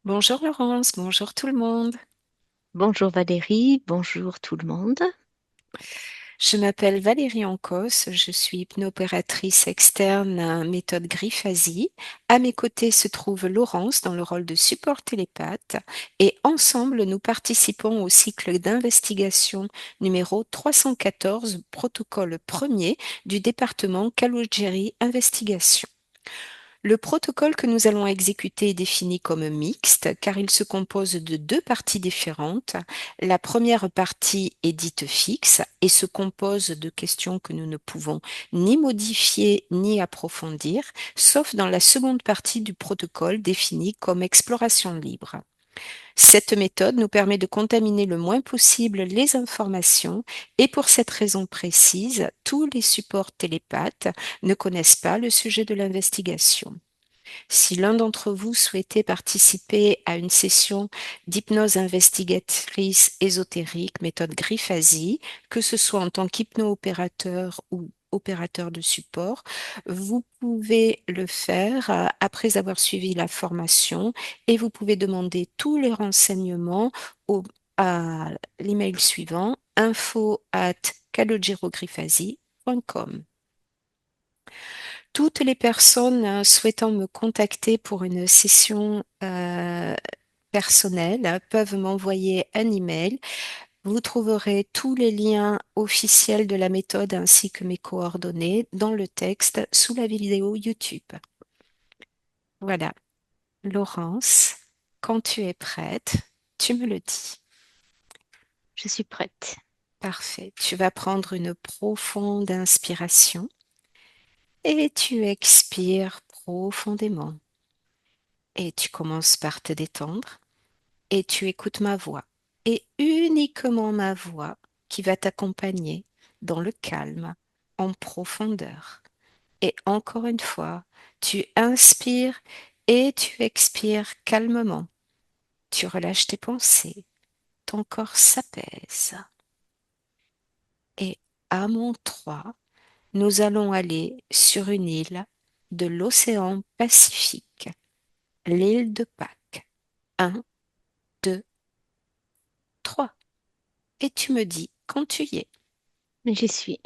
Bonjour Laurence, bonjour tout le monde. Bonjour Valérie, bonjour tout le monde. Je m'appelle Valérie Ancos, je suis hypnopératrice externe à méthode Griffasie. À mes côtés se trouve Laurence dans le rôle de support télépathe et ensemble nous participons au cycle d'investigation numéro 314, protocole premier du département Calogérie Investigation. Le protocole que nous allons exécuter est défini comme mixte car il se compose de deux parties différentes. La première partie est dite fixe et se compose de questions que nous ne pouvons ni modifier ni approfondir, sauf dans la seconde partie du protocole définie comme exploration libre. Cette méthode nous permet de contaminer le moins possible les informations et pour cette raison précise, tous les supports télépathes ne connaissent pas le sujet de l'investigation. Si l'un d'entre vous souhaitait participer à une session d'hypnose investigatrice ésotérique, méthode Griffasie, que ce soit en tant qu'hypno-opérateur ou opérateur de support, vous pouvez le faire après avoir suivi la formation et vous pouvez demander tous les renseignements à l'email suivant info@calogero-griffasie.com. Toutes les personnes souhaitant me contacter pour une session personnelle peuvent m'envoyer un email. Vous trouverez tous les liens officiels de la méthode ainsi que mes coordonnées dans le texte sous la vidéo YouTube. Voilà, Laurence, quand tu es prête, tu me le dis. Je suis prête. Parfait. Tu vas prendre une profonde inspiration et tu expires profondément. Et tu commences par te détendre et tu écoutes ma voix et uniquement ma voix qui va t'accompagner dans le calme, en profondeur. Et encore une fois, tu inspires et tu expires calmement. Tu relâches tes pensées, ton corps s'apaise. Et à mon 3, nous allons aller sur une île de l'océan Pacifique, l'île de Pâques. Un, 2, 3. Et tu me dis quand tu y es. J'y suis.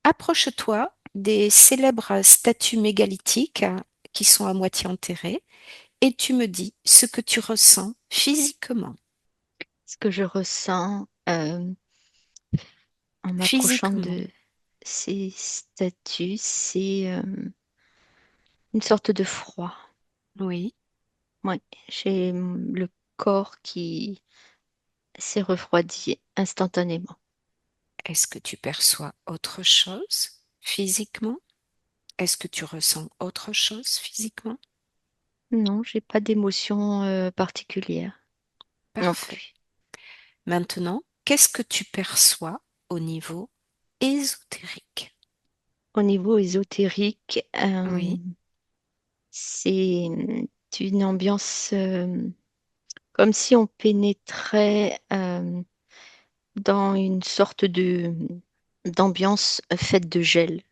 Approche-toi des célèbres statues mégalithiques qui sont à moitié enterrées et tu me dis ce que tu ressens physiquement. Ce que je ressens en m'approchant Physiquement, de ces statues, c'est une sorte de froid. oui. Ouais, j'ai le corps qui s'est refroidi instantanément. Est-ce que tu perçois autre chose physiquement? Est-ce que tu ressens autre chose physiquement? Non, j'ai pas d'émotion particulière non Parfait. plus. Maintenant, qu'est-ce que tu perçois au niveau ésotérique? Au niveau ésotérique, Oui, c'est une ambiance comme si on pénétrait dans une sorte de d'ambiance faite de gel.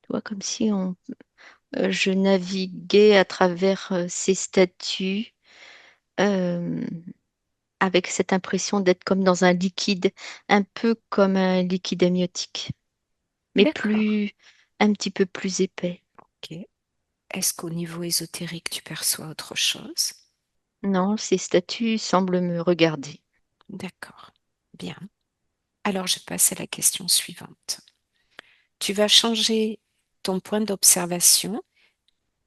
Tu vois, comme si je naviguais à travers ces statues euh, avec cette impression d'être comme dans un liquide, un peu comme un liquide amniotique, mais d'accord. un petit peu plus épais. Ok. Est-ce qu'au niveau ésotérique, tu perçois autre chose? Non, ces statues semblent me regarder. D'accord. Bien. Alors, je passe à la question suivante. Tu vas changer ton point d'observation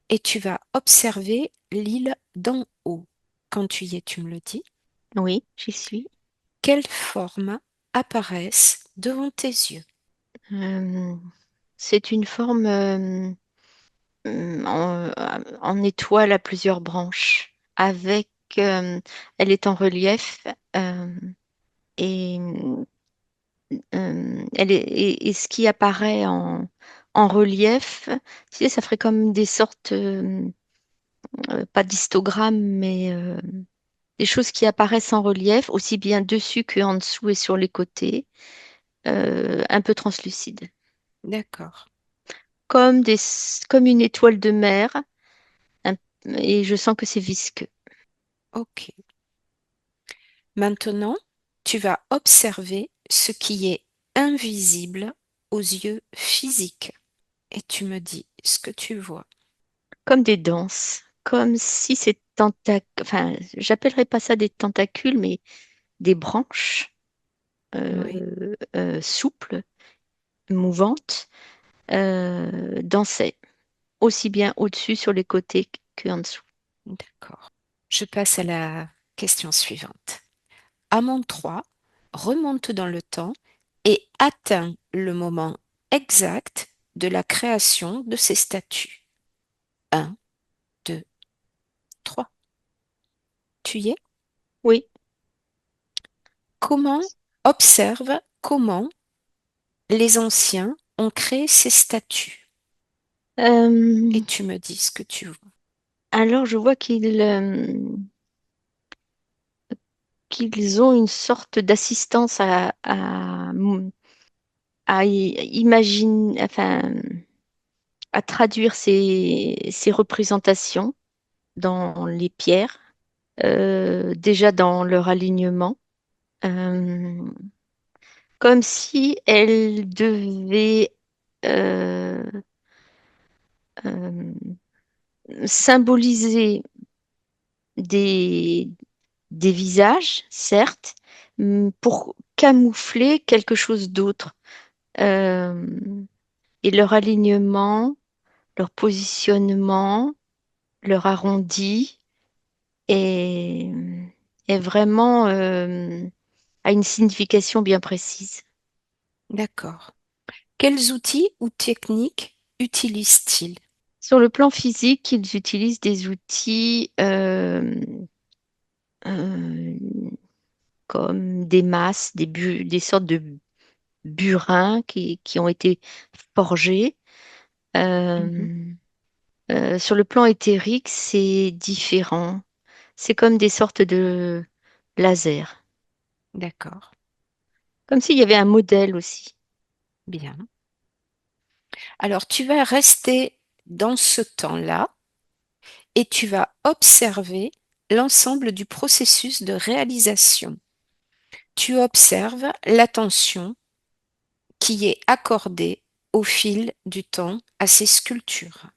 et tu vas observer l'île d'en haut. Quand tu y es, tu me le dis. Oui, j'y suis. Quelles formes apparaissent devant tes yeux? Euh, c'est une forme en étoile à plusieurs branches, avec, elle est en relief et, et ce qui apparaît en relief, tu sais, ça ferait comme des sortes, pas d'histogrammes, mais des choses qui apparaissent en relief, aussi bien dessus qu'en dessous et sur les côtés, un peu translucides, D'accord. comme comme une étoile de mer, et je sens que c'est visqueux. Ok. Maintenant, tu vas observer ce qui est invisible aux yeux physiques et tu me dis ce que tu vois. Comme des danses, comme si ces tentacules, enfin, j'appellerais pas ça des tentacules, mais des branches Oui, souples, mouvantes, dansaient aussi bien au-dessus, sur les côtés qu'en dessous. d'accord. Je passe à la question suivante. Amande 3 remonte dans le temps et atteint le moment exact de la création de ces statues. Un, 2, 3. Tu y es? Oui. Comment observe comment les anciens ont créé ces statues et Euh, tu me dis ce que tu vois. alors, je vois qu'ils ont une sorte d'assistance enfin, à traduire ces représentations dans les pierres, déjà dans leur alignement, euh, comme si elles devaient euh, euh, symboliser des, des visages, certes, pour camoufler quelque chose d'autre. Euh, et leur alignement, leur positionnement, leur arrondi est, est vraiment a une signification bien précise. D'accord. Quels outils ou techniques utilisent-ils? Sur le plan physique, ils utilisent des outils euh, comme des masses, des sortes de burins qui ont été forgés. Mhm. Euh, sur le plan éthérique, c'est différent. C'est comme des sortes de lasers. D'accord. Comme s'il y avait un modèle aussi. Bien. Alors, tu vas rester dans ce temps-là et tu vas observer l'ensemble du processus de réalisation. Tu observes l'attention qui est accordée au fil du temps à ces sculptures.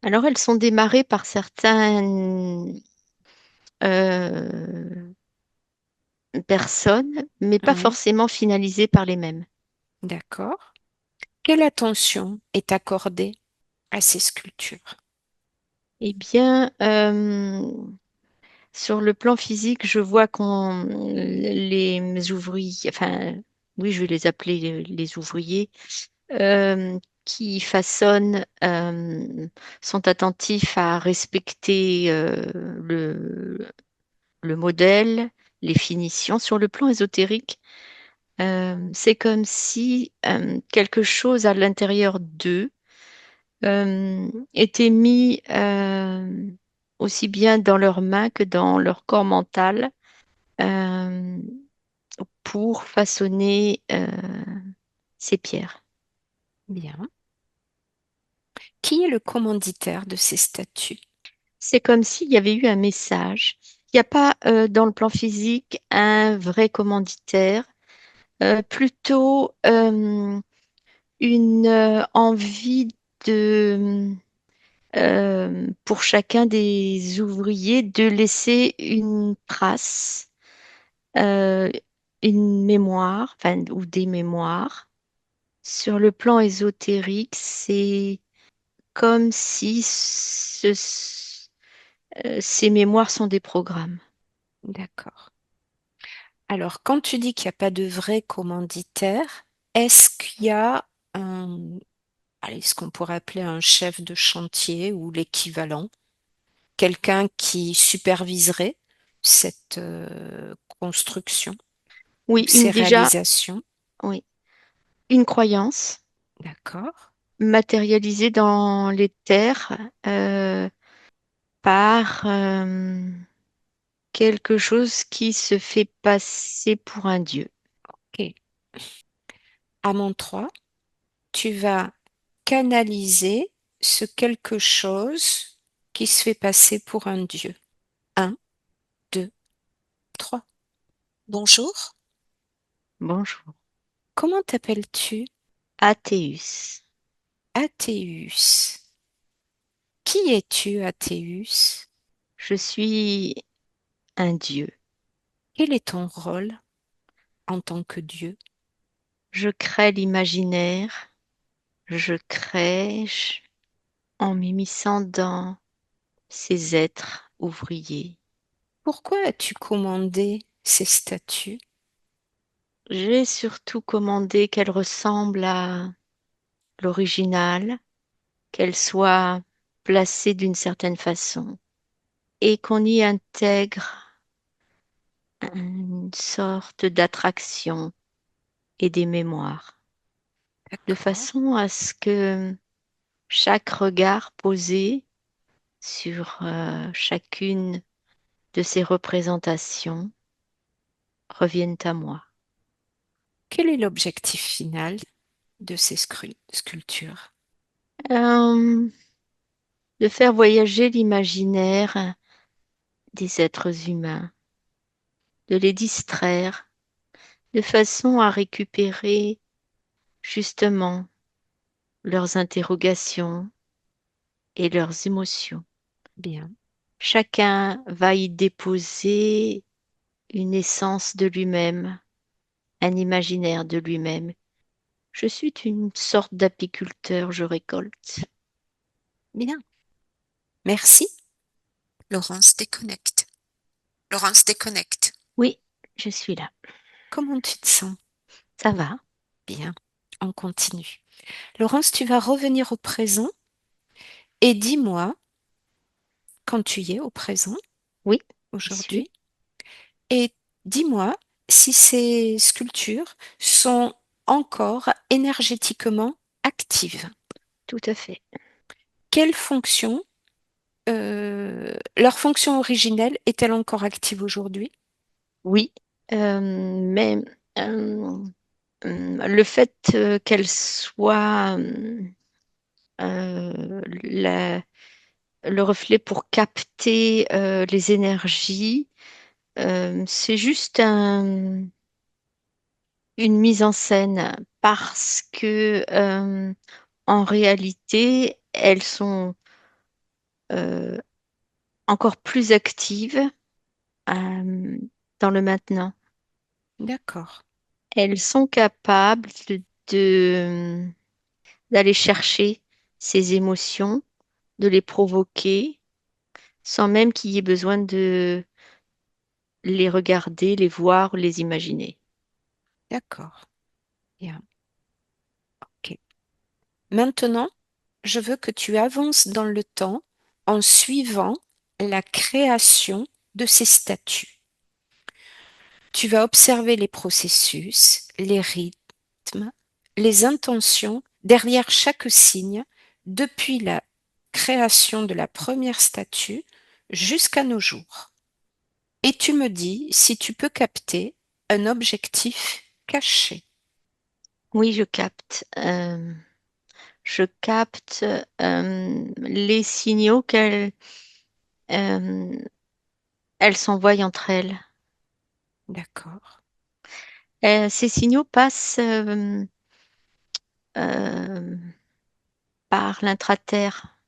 Alors, elles sont démarrées par certaines euh, personnes, mais pas Oui, forcément finalisées par les mêmes. d'accord. Quelle attention est accordée à ces sculptures? Eh bien, sur le plan physique, je vois qu'on les ouvriers, enfin, oui, je vais les appeler les ouvriers, qui façonnent, sont attentifs à respecter le modèle, les finitions. Sur le plan ésotérique, c'est comme si quelque chose à l'intérieur d'eux était mis aussi bien dans leurs mains que dans leur corps mental euh, pour façonner ces pierres. Bien. Qui est le commanditaire de ces statues? C'est comme s'il y avait eu un message. Il n'y a pas dans le plan physique un vrai commanditaire, plutôt une envie de, pour chacun des ouvriers de laisser une trace, euh, une mémoire, enfin, ou des mémoires. Sur le plan ésotérique, c'est comme si ces mémoires sont des programmes. D'accord. Alors, quand tu dis qu'il n'y a pas de vrai commanditaire, est-ce qu'il y a un, allez, ce qu'on pourrait appeler un chef de chantier ou l'équivalent, quelqu'un qui superviserait cette construction ou Oui, ces déjà, réalisations? oui, une croyance D'accord. matérialisée dans les terres par quelque chose qui se fait passer pour un dieu. Ok. À mon 3, tu vas canaliser ce quelque chose qui se fait passer pour un dieu. Un, deux, trois. Bonjour. Bonjour. Comment t'appelles-tu? Athéus. Athéus. Qui es-tu, Athéus? Je suis un dieu. Quel est ton rôle en tant que dieu? Je crée l'imaginaire. Je crée en m'immisçant dans ces êtres ouvriers. Pourquoi as-tu commandé ces statues? J'ai surtout commandé qu'elles ressemblent à l'original, qu'elles soient placées d'une certaine façon et qu'on y intègre une sorte d'attraction et des mémoires, de D'accord. façon à ce que chaque regard posé sur chacune de ces représentations revienne à moi. Quel est l'objectif final de ces sculptures? Euh, de faire voyager l'imaginaire des êtres humains, de les distraire, de façon à récupérer justement leurs interrogations et leurs émotions. Bien, Chacun va y déposer une essence de lui-même, un imaginaire de lui-même. Je suis une sorte d'apiculteur, je récolte. bien. Merci. Laurence déconnecte. Laurence déconnecte. Oui, je suis là. Comment tu te sens? Ça va? Bien. On continue. Laurence, tu vas revenir au présent et dis-moi, quand tu y es au présent, Oui, j'y suis. aujourd'hui, et dis-moi si ces sculptures sont encore énergétiquement actives. Tout à fait. Quelle fonction, leur fonction originelle est-elle encore active aujourd'hui? Oui, mais euh, le fait qu'elle soit le reflet pour capter les énergies, c'est juste une mise en scène parce que en réalité, elles sont euh, encore plus actives euh, dans le maintenant. D'accord, Elles sont capables de- d'aller chercher ces émotions, de les provoquer, sans même qu'il y ait besoin de les regarder, les voir, les imaginer. d'accord. Bien, ok. Maintenant, je veux que tu avances dans le temps en suivant la création de ces statues. Tu vas observer les processus, les rythmes, les intentions derrière chaque signe depuis la création de la première statue jusqu'à nos jours. Et tu me dis si tu peux capter un objectif caché. Oui, je capte. Je capte les signaux euh, elles s'envoient entre elles. D'accord, Ces signaux passent euh, par l'intraterre.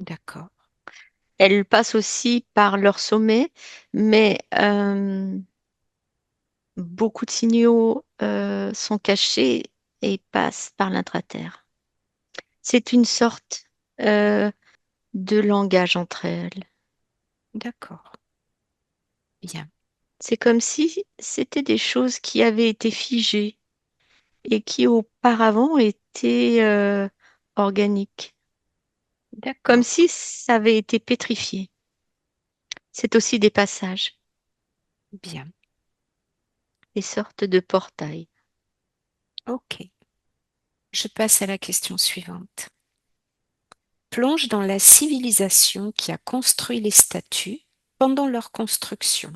d'accord, Elles passent aussi par leur sommet, mais beaucoup de signaux sont cachés et passent par l'intraterre. C'est une sorte euh, de langage entre elles. d'accord. Bien, C'est comme si c'était des choses qui avaient été figées et qui auparavant étaient organiques, comme d'accord. si ça avait été pétrifié. C'est aussi des passages, Bien. des sortes de portails. Ok. Je passe à la question suivante. Plonge dans la civilisation qui a construit les statues pendant leur construction.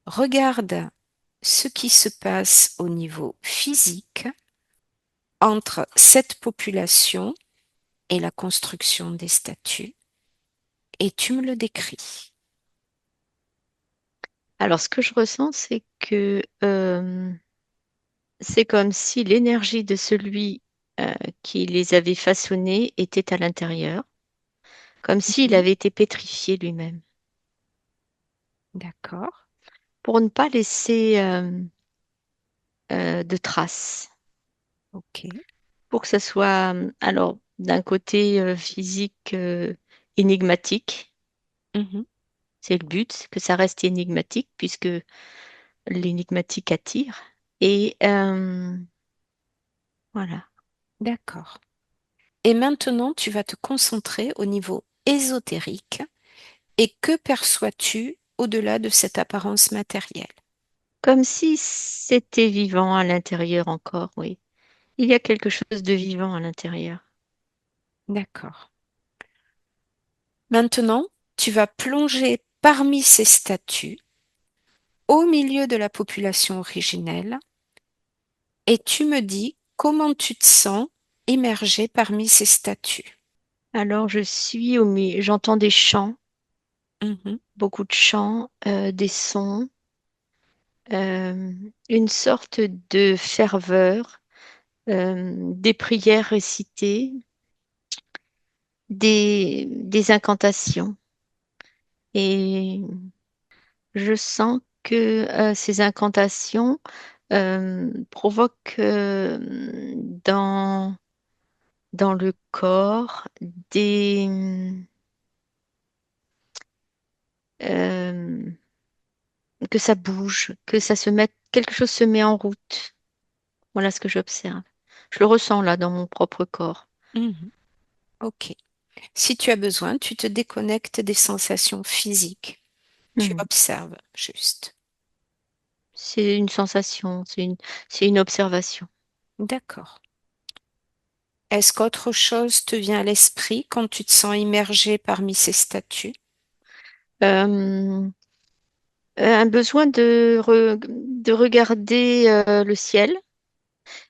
Regarde ce qui se passe au niveau physique entre cette population et la construction des statues. et tu me le décris. Alors, ce que je ressens, c'est que c'est comme si l'énergie de celui qui les avait façonnés était à l'intérieur, comme s'il Mhm. avait été pétrifié lui-même, D'accord. pour ne pas laisser de traces, Ok. pour que ça soit, alors, d'un côté physique énigmatique, Mhm. c'est le but, que ça reste énigmatique, puisque l'énigmatique attire, et voilà. D'accord. Et maintenant, tu vas te concentrer au niveau ésotérique. Et que perçois-tu au-delà de cette apparence matérielle? Comme si c'était vivant à l'intérieur encore, oui. Il y a quelque chose de vivant à l'intérieur. D'accord. Maintenant, tu vas plonger parmi ces statues, au milieu de la population originelle, et tu me dis comment tu te sens immergé parmi ces statues. Alors je suis au milieu, j'entends des chants, Mhm. beaucoup de chants, des sons, euh, une sorte de ferveur, des prières récitées, des incantations. Et je sens que ces incantations provoquent dans le corps des, euh, que ça bouge, que ça se met, quelque chose se met en route. Voilà ce que j'observe. Je le ressens là dans mon propre corps. Mhm. Ok. Si tu as besoin, tu te déconnectes des sensations physiques. Tu Mhm. observes juste. C'est une sensation, c'est une observation. D'accord. Est-ce qu'autre chose te vient à l'esprit quand tu te sens immergé parmi ces statues? Euh, un besoin de regarder le ciel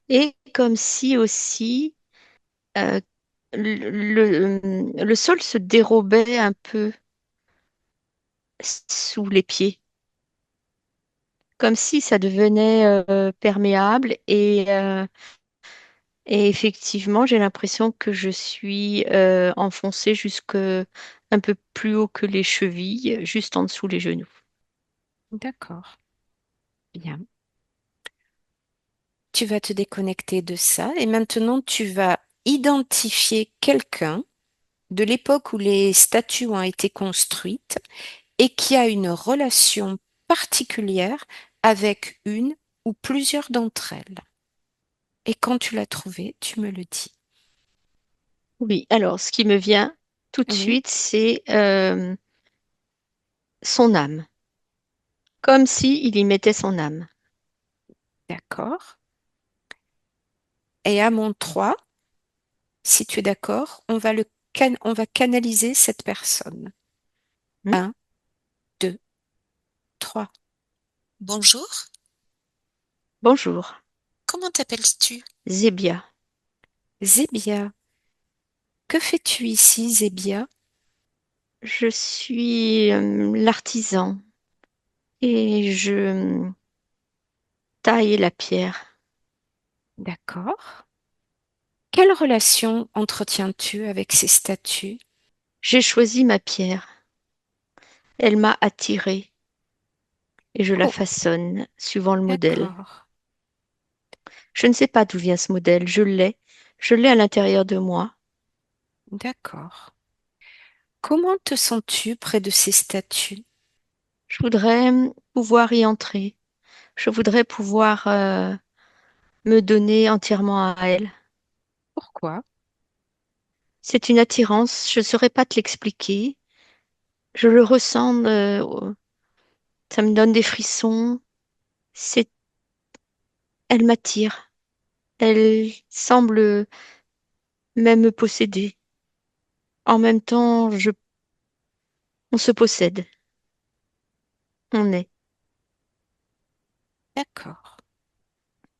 et comme si aussi euh, le sol se dérobait un peu sous les pieds, comme si ça devenait perméable et effectivement, j'ai l'impression que je suis enfoncée jusque un peu plus haut que les chevilles, juste en dessous les genoux. D'accord. Bien. Tu vas te déconnecter de ça et maintenant tu vas identifier quelqu'un de l'époque où les statues ont été construites et qui a une relation particulière avec une ou plusieurs d'entre elles. Et quand tu l'as trouvé, tu me le dis. Oui, alors ce qui me vient tout de Oui, suite, c'est son âme, comme si il y mettait son âme. d'accord. Et à mon 3, si tu es d'accord, on va canaliser cette personne. Hmm. Un, 2, 3. Bonjour, Bonjour, comment t'appelles-tu? Zébia. Zébia. Que fais-tu ici, Zébia? Je suis l'artisan et je taille la pierre. D'accord. Quelle relation entretiens-tu avec ces statues? J'ai choisi ma pierre. Elle m'a attirée et je la Oh, façonne suivant le modèle. d'accord, Je ne sais pas d'où vient ce modèle, je l'ai. Je l'ai à l'intérieur de moi. d'accord. Comment te sens-tu près de ces statues? Je voudrais pouvoir y entrer. Je voudrais pouvoir me donner entièrement à elle. Pourquoi? C'est une attirance, je ne saurais pas te l'expliquer. Je le ressens, ça me donne des frissons. C'est, elle m'attire. Elle semble même me posséder. En même temps, on se possède. On est. D'accord.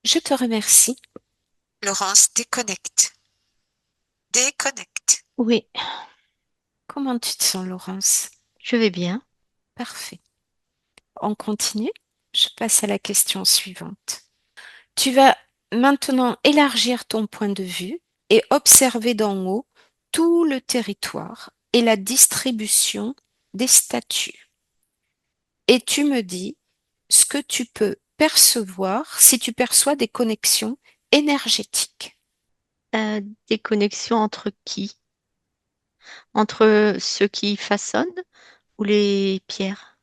Je te remercie. Laurence, déconnecte. Déconnecte. Oui. Comment tu te sens, Laurence? Je vais bien. Parfait. On continue. Je passe à la question suivante. Tu vas maintenant élargir ton point de vue et observer d'en haut tout le territoire et la distribution des statuts. Et tu me dis ce que tu peux percevoir si tu perçois des connexions énergétiques. Des connexions entre qui? Entre ceux qui façonnent ou les pierres?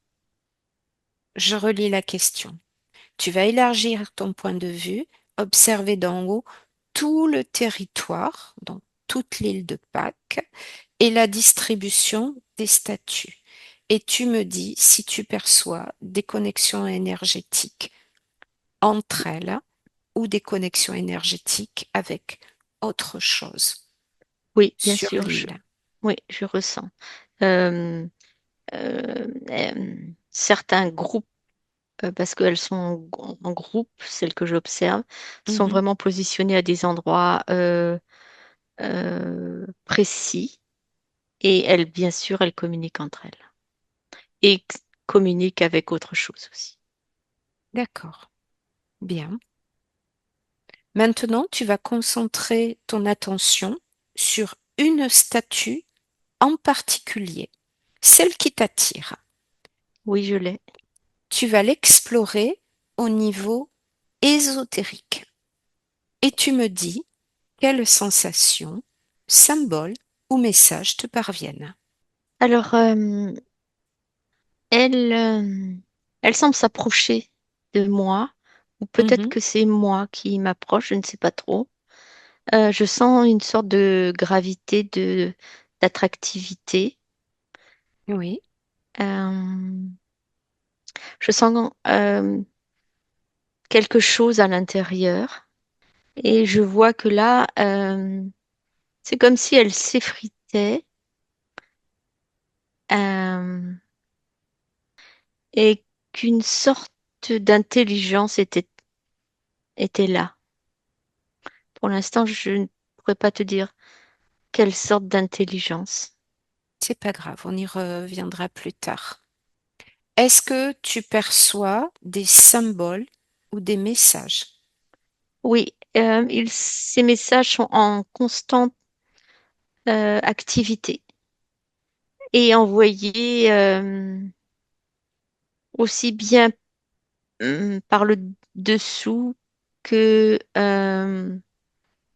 Je relis la question. Tu vas élargir ton point de vue, observer d'en haut tout le territoire, donc toute l'île de Pâques, et la distribution des statuts. Et tu me dis si tu perçois des connexions énergétiques entre elles ou des connexions énergétiques avec autre chose Oui, bien sur sûr, l'île. oui, je ressens. Euh, Certains groupes, parce qu'elles sont en groupe, celles que j'observe, sont Mhm. vraiment positionnées à des endroits précis et elles, bien sûr, elles communiquent entre elles et communiquent avec autre chose aussi. D'accord, bien. Maintenant, tu vas concentrer ton attention sur une statue en particulier, celle qui t'attire. Oui, je l'ai. Tu vas l'explorer au niveau ésotérique et tu me dis quelles sensations, symboles ou messages te parviennent. Alors, elle, elle semble s'approcher de moi, ou peut-être Mhm. que c'est moi qui m'approche, je ne sais pas trop. Je sens une sorte de gravité, d'attractivité. Oui, Euh, je sens quelque chose à l'intérieur et je vois que là, c'est comme si elle s'effritait euh, et qu'une sorte d'intelligence était là. Pour l'instant, je ne pourrais pas te dire quelle sorte d'intelligence. c'est pas grave, on y reviendra plus tard. Est-ce que tu perçois des symboles ou des messages? Oui, ces messages sont en constante activité et envoyés aussi bien par le dessous que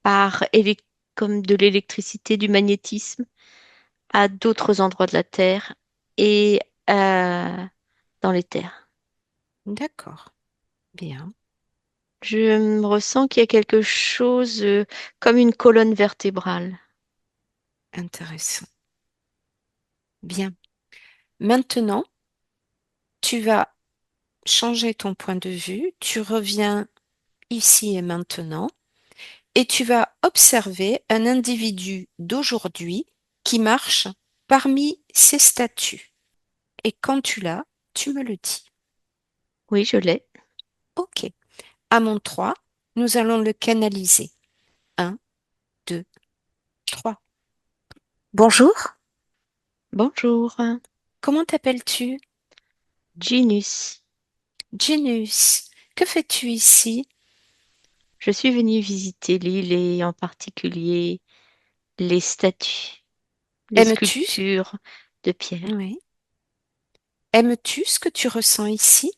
par comme de l'électricité, du magnétisme à d'autres endroits de la Terre et euh, dans les terres. D'accord, bien, Je me ressens qu'il y a quelque chose comme une colonne vertébrale. intéressant. Bien. Maintenant, tu vas changer ton point de vue, tu reviens ici et maintenant, et tu vas observer un individu d'aujourd'hui qui marche parmi ces statues. Et quand tu l'as, tu me le dis. Oui, je l'ai. OK. À mon 3, nous allons le canaliser. Un, 2, 3. Bonjour, Bonjour, comment t'appelles-tu? Ginus. Genus. Que fais-tu ici? Je suis venue visiter l'île et en particulier les statues, les Aimes-tu? sculptures de pierre. Oui. Aimes-tu ce que tu ressens ici?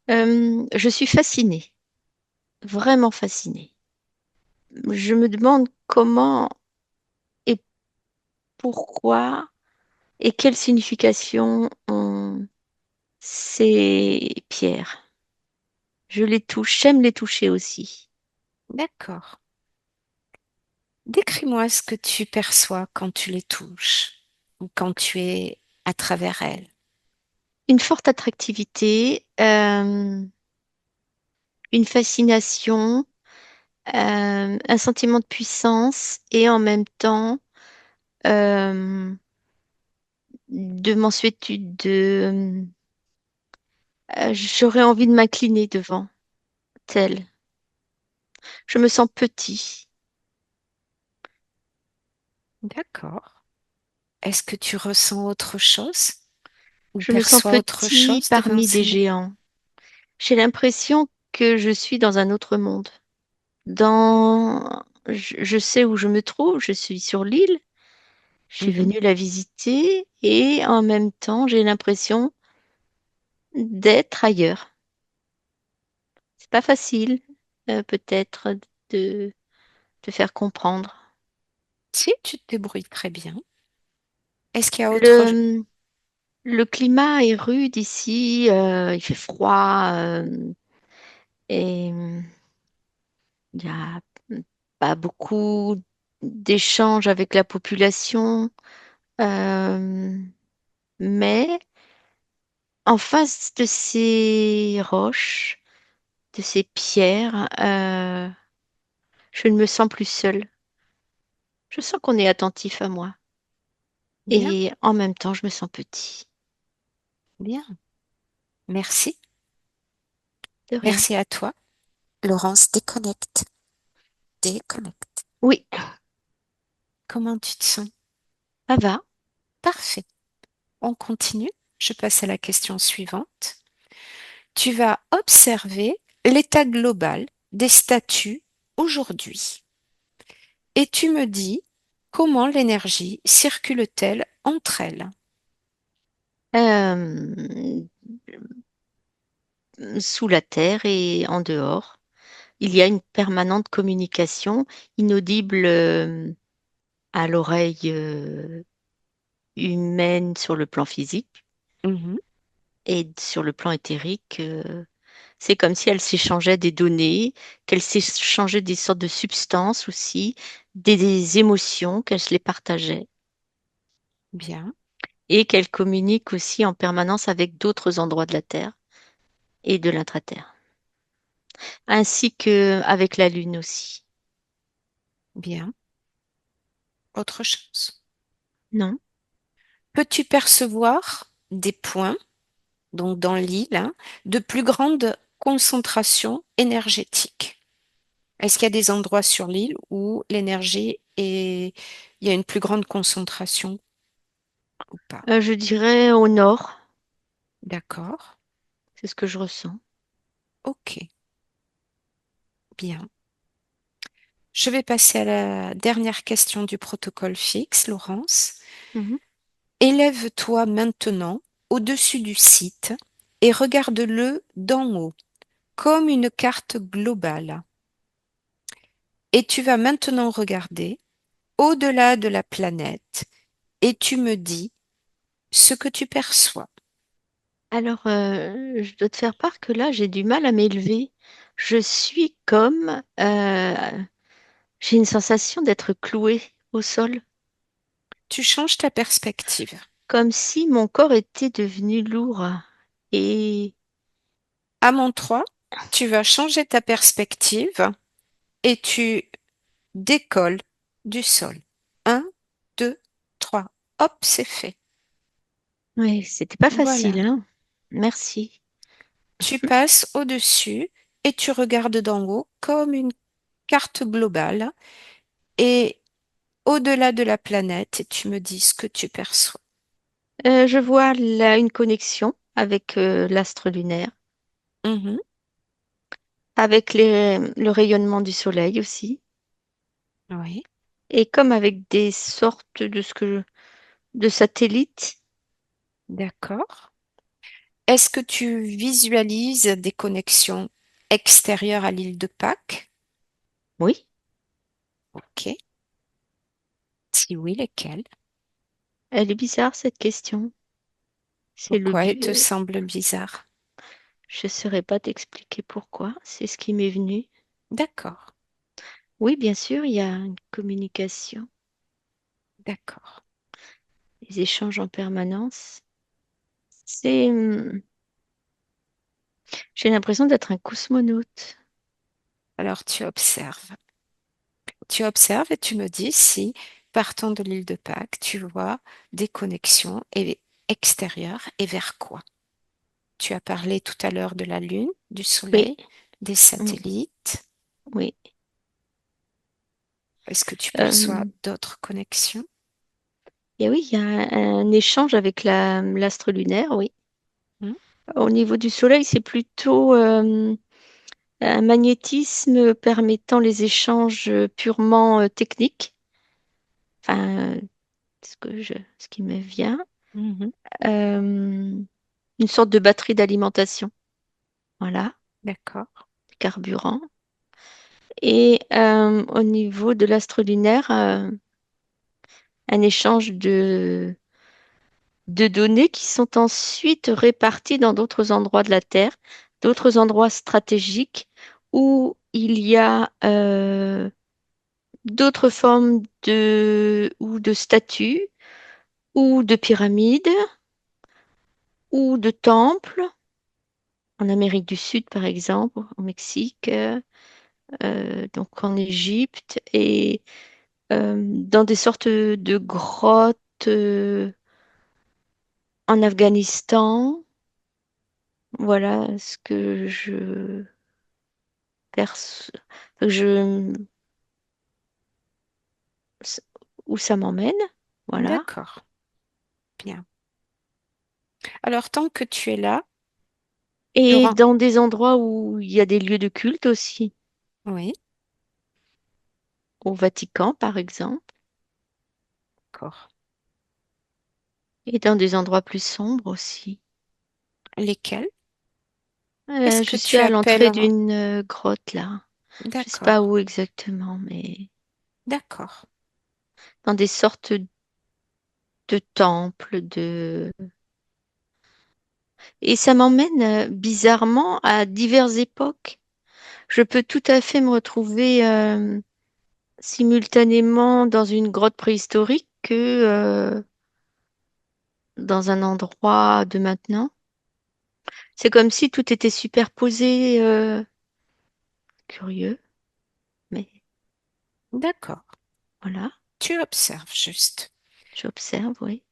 Je suis fascinée, vraiment fascinée. Je me demande comment et pourquoi et quelle signification ont ces pierres. Je les touche, j'aime les toucher aussi. D'accord. Décris-moi ce que tu perçois quand tu les touches ou quand tu es à travers elles. Une forte attractivité, une fascination, un sentiment de puissance et en même temps de mansuétude, j'aurais envie de m'incliner devant tel. Je me sens petit. D'accord. Est-ce que tu ressens autre chose ou Je me sens perçois autre petit chose devant parmi des ces mots? géants. J'ai l'impression que je suis dans un autre monde. Je sais où je me trouve, je suis sur l'île, je suis Mhm. venue la visiter et en même temps, j'ai l'impression d'être ailleurs. C'est pas facile, peut-être, de te faire comprendre. Si, tu te débrouilles très bien. Est-ce qu'il y a autre... Le, le climat est rude ici, il fait froid, et il n'y a pas beaucoup d'échanges avec la population. euh, mais en face de ces roches, de ces pierres, je ne me sens plus seule. Je sens qu'on est attentif à moi. Bien, Et en même temps, je me sens petit. bien. Merci. De rien. Merci à toi. Laurence, déconnecte. Déconnecte. Oui, Comment tu te sens? ça va. Parfait. On continue. Je passe à la question suivante. Tu vas observer l'état global des statues aujourd'hui. Et tu me dis comment l'énergie circule-t-elle entre elles? Euh, Sous la terre et en dehors, il y a une permanente communication inaudible à l'oreille humaine sur le plan physique Mhm. et sur le plan éthérique. C'est comme si elles s'échangeaient des données, qu'elles s'échangeaient des sortes de substances aussi, des émotions, qu'elles se les partageaient Bien, et qu'elles communiquent aussi en permanence avec d'autres endroits de la Terre et de l'intraterre, ainsi que avec la Lune aussi. bien. Autre chose. Non? Peux-tu percevoir des points, donc dans l'île, hein, de plus grande concentration énergétique? Est-ce qu'il y a des endroits sur l'île où l'énergie est... il y a une plus grande concentration ou pas? Je dirais au nord, D'accord. c'est ce que je ressens. Ok, bien. Je vais passer à la dernière question du protocole fixe, Laurence. Mhm. Élève-toi maintenant au-dessus du site et regarde-le d'en haut, comme une carte globale. Et tu vas maintenant regarder au-delà de la planète et tu me dis ce que tu perçois. Alors, je dois te faire part que là, j'ai du mal à m'élever. Je suis comme, j'ai une sensation d'être clouée au sol, Tu changes ta perspective. comme si mon corps était devenu lourd. Et À mon 3, tu vas changer ta perspective et tu décolles du sol. Un, 2, 3. Hop, c'est fait. oui, c'était pas facile, Voilà. hein? Merci. Tu passes au-dessus et tu regardes d'en haut comme une carte globale et au-delà de la planète et tu me dis ce que tu perçois. Je vois là une connexion avec l'astre lunaire, Mhm. avec le rayonnement du soleil aussi, Oui, et comme avec des sortes de satellites. d'accord. Est-ce que tu visualises des connexions extérieures à l'île de Pâques? Oui, Ok. Si oui, lesquelles? elle est bizarre cette question. C'est le Pourquoi elle but. te semble bizarre? Je ne saurais pas t'expliquer pourquoi. C'est ce qui m'est venu. D'accord, Oui, bien sûr, il y a une communication, d'accord. des échanges en permanence. C'est, j'ai l'impression d'être un cosmonaute. Alors tu observes. Tu observes et tu me dis si, partant de l'île de Pâques, tu vois des connexions extérieures et vers quoi? Tu as parlé tout à l'heure de la Lune, du Oui, Soleil, des mm, satellites. oui. Est-ce que tu perçois Euh, d'autres connexions? Et oui, il y a un échange avec l'astre lunaire, oui. Hmm. Au niveau du Soleil, c'est plutôt un magnétisme permettant les échanges purement techniques. Enfin, ce qui me vient. Mhm. Euh, une sorte de batterie d'alimentation. Voilà, D'accord. carburant. Et au niveau de l'astre lunaire, un échange de données qui sont ensuite réparties dans d'autres endroits de la Terre, d'autres endroits stratégiques où il y a d'autres formes ou de statues ou de pyramides ou de temples, en Amérique du Sud par exemple, au Mexique, donc en Égypte, et dans des sortes de grottes en Afghanistan. Voilà ce que perçois, je, où ça m'emmène. Voilà. D'accord. Bien. Alors, tant que tu es là, Et Laurent. dans des endroits où il y a des lieux de culte aussi, Oui, au Vatican par exemple, d'accord. et dans des endroits plus sombres aussi. Lesquels? Qu'est-ce Je que suis tu à appelles l'entrée d'une grotte là. Je sais pas D'accord. où exactement, mais D'accord. dans des sortes de temples, et ça m'emmène bizarrement à diverses époques. Je peux tout à fait me retrouver simultanément dans une grotte préhistorique que dans un endroit de maintenant. C'est comme si tout était superposé. Curieux, mais D'accord. voilà, Tu observes juste. j'observe, oui.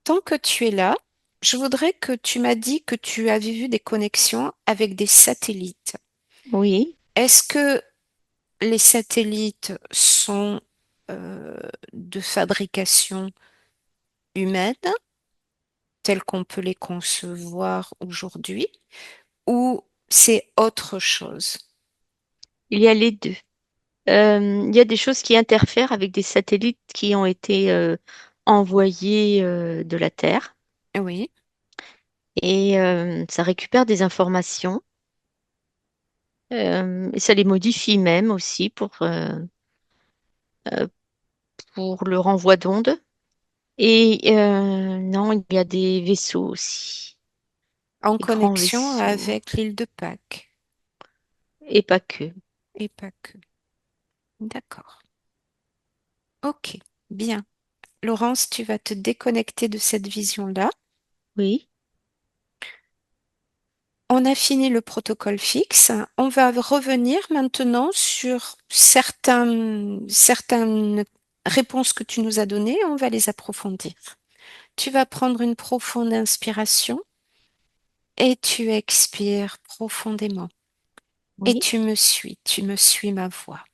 Tant que tu es là, je voudrais que tu m'as dit que tu avais vu des connexions avec des satellites. Oui, Est-ce que les satellites sont de fabrication humaine, tels qu'on peut les concevoir aujourd'hui, ou c'est autre chose? il y a les deux. Il y a des choses qui interfèrent avec des satellites qui ont été envoyés de la Terre Oui, et ça récupère des informations et ça les modifie même aussi euh, pour le renvoi d'ondes. Et non, il y a des vaisseaux aussi, en des grands connexion vaisseaux avec l'île de Pâques, et pas que. et pas que. D'accord. Ok, bien. Laurence, tu vas te déconnecter de cette vision-là. Oui, On a fini le protocole fixe. On va revenir maintenant sur certaines réponses que tu nous as données. On va les approfondir. Tu vas prendre une profonde inspiration et tu expires profondément. Et oui, tu me suis ma voix.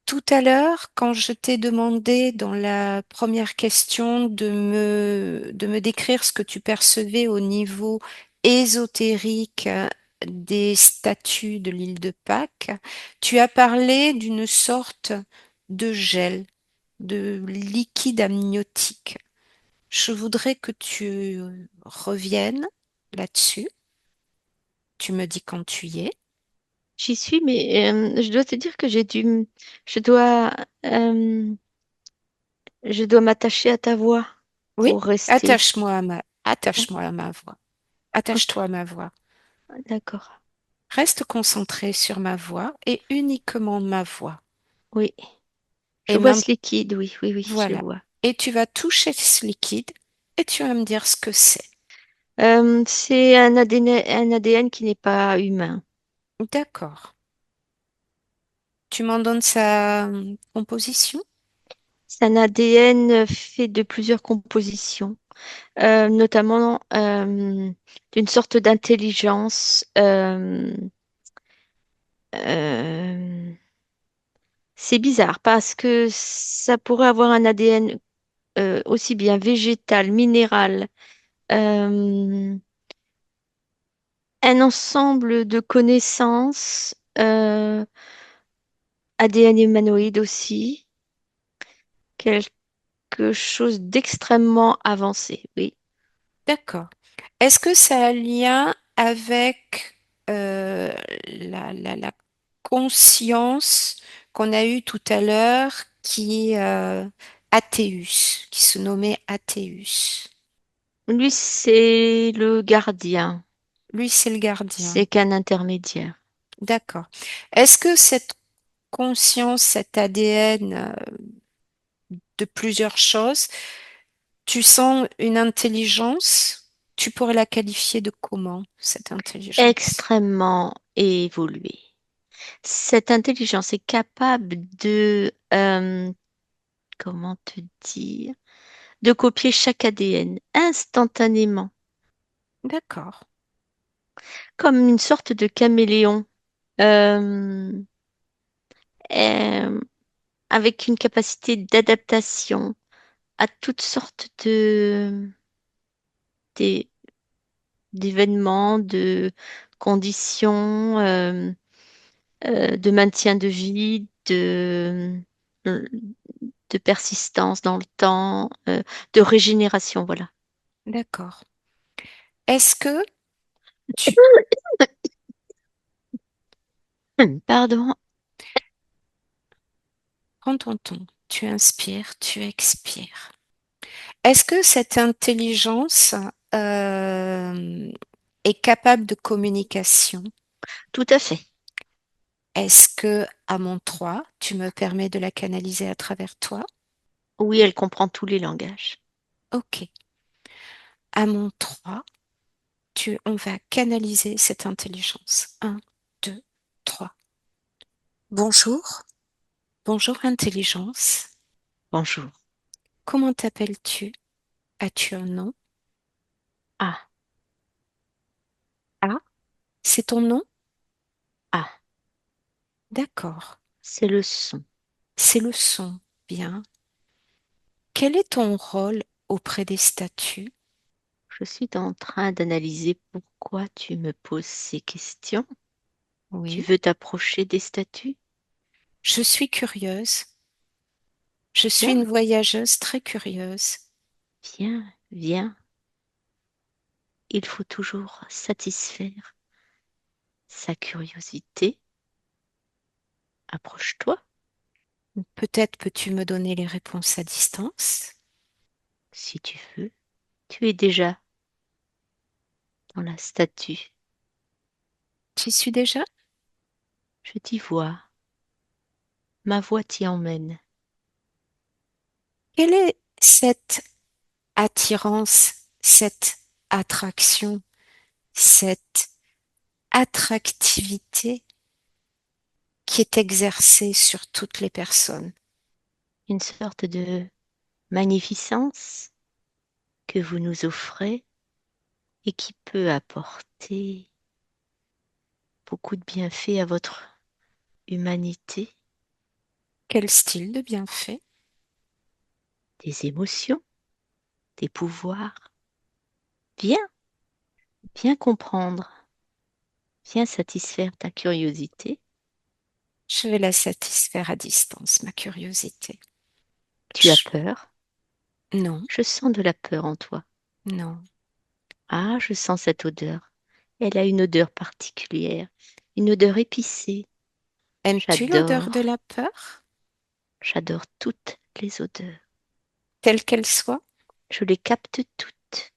Tout à l'heure, quand je t'ai demandé dans la première question de me décrire ce que tu percevais au niveau ésotérique des statues de l'île de Pâques, tu as parlé d'une sorte de gel, de liquide amniotique. Je voudrais que tu reviennes là-dessus. Tu me dis quand tu y es. j'y suis, mais je dois te dire que je dois, euh, je dois m'attacher à ta voix Oui, pour rester. attache-moi à ma voix. Attache-toi Ok, à ma voix. d'accord. Reste concentré sur ma voix et uniquement ma voix. Oui, je Et vois maintenant, ce liquide. Oui, oui, oui, je le voilà. vois. Et tu vas toucher ce liquide et tu vas me dire ce que c'est. C'est un ADN qui n'est pas humain. D'accord. Tu m'en donnes sa composition? C'est un ADN fait de plusieurs compositions, notamment d'une sorte d'intelligence. Euh, C'est bizarre parce que ça pourrait avoir un ADN aussi bien végétal, minéral, euh, un ensemble de connaissances, ADN humanoïde aussi, quelque chose d'extrêmement avancé, oui. D'accord. Est-ce que ça a un lien avec euh, la conscience qu'on a eue tout à l'heure qui Athéus, qui se nommait Athéus? Lui, c'est le gardien, Lui, c'est le gardien. c'est qu'un intermédiaire. D'accord. Est-ce que cette conscience, cet ADN de plusieurs choses, tu sens une intelligence? Tu pourrais la qualifier de comment, cette intelligence? Extrêmement évolué. Cette intelligence est capable de, comment te dire, de copier chaque ADN instantanément, D'accord. comme une sorte de caméléon, euh, euh, avec une capacité d'adaptation à toutes sortes d'é- d'événements, de conditions, de maintien de vie, de persistance dans le temps, de régénération, voilà. D'accord. Est-ce que tu Pardon. prends ton temps, tu inspires, tu expires. Est-ce que cette intelligence est capable de communication? Tout à fait. Est-ce que, à mon 3, tu me permets de la canaliser à travers toi? Oui, elle comprend tous les langages. Ok. À mon 3, on va canaliser cette intelligence. Un, 2, 3. Bonjour. Bonjour, intelligence. Bonjour. Comment t'appelles-tu? As-tu un nom? Ah, Ah, c'est ton nom? ah, D'accord. c'est le son. C'est le son. Bien. Quel est ton rôle auprès des statues? Je suis en train d'analyser pourquoi tu me poses ces questions. Tu Oui. veux t'approcher des statues? Je suis curieuse. Je suis Viens, une voyageuse très curieuse. viens, viens. Il faut toujours satisfaire sa curiosité. Approche-toi, Peut-être peux-tu me donner les réponses à distance? si tu veux. Tu es déjà dans la statue. J'y suis déjà? Je t'y vois. Ma voix t'y emmène. Quelle est cette attirance, cette attraction, cette attractivité qui est exercée sur toutes les personnes? Une sorte de magnificence que vous nous offrez et qui peut apporter beaucoup de bienfaits à votre humanité, Quel style de bienfait? des émotions, des pouvoirs. Viens, viens comprendre, viens satisfaire ta curiosité. Je vais la satisfaire à distance, ma curiosité. Tu as Je- peur? Non, Je sens de la peur en toi. non. Ah, je sens cette odeur. Elle a une odeur particulière, une odeur épicée. Aimes-tu l'odeur de J'adore, la peur, j'adore toutes les odeurs. telle qu'elle soit? Je les capte toutes,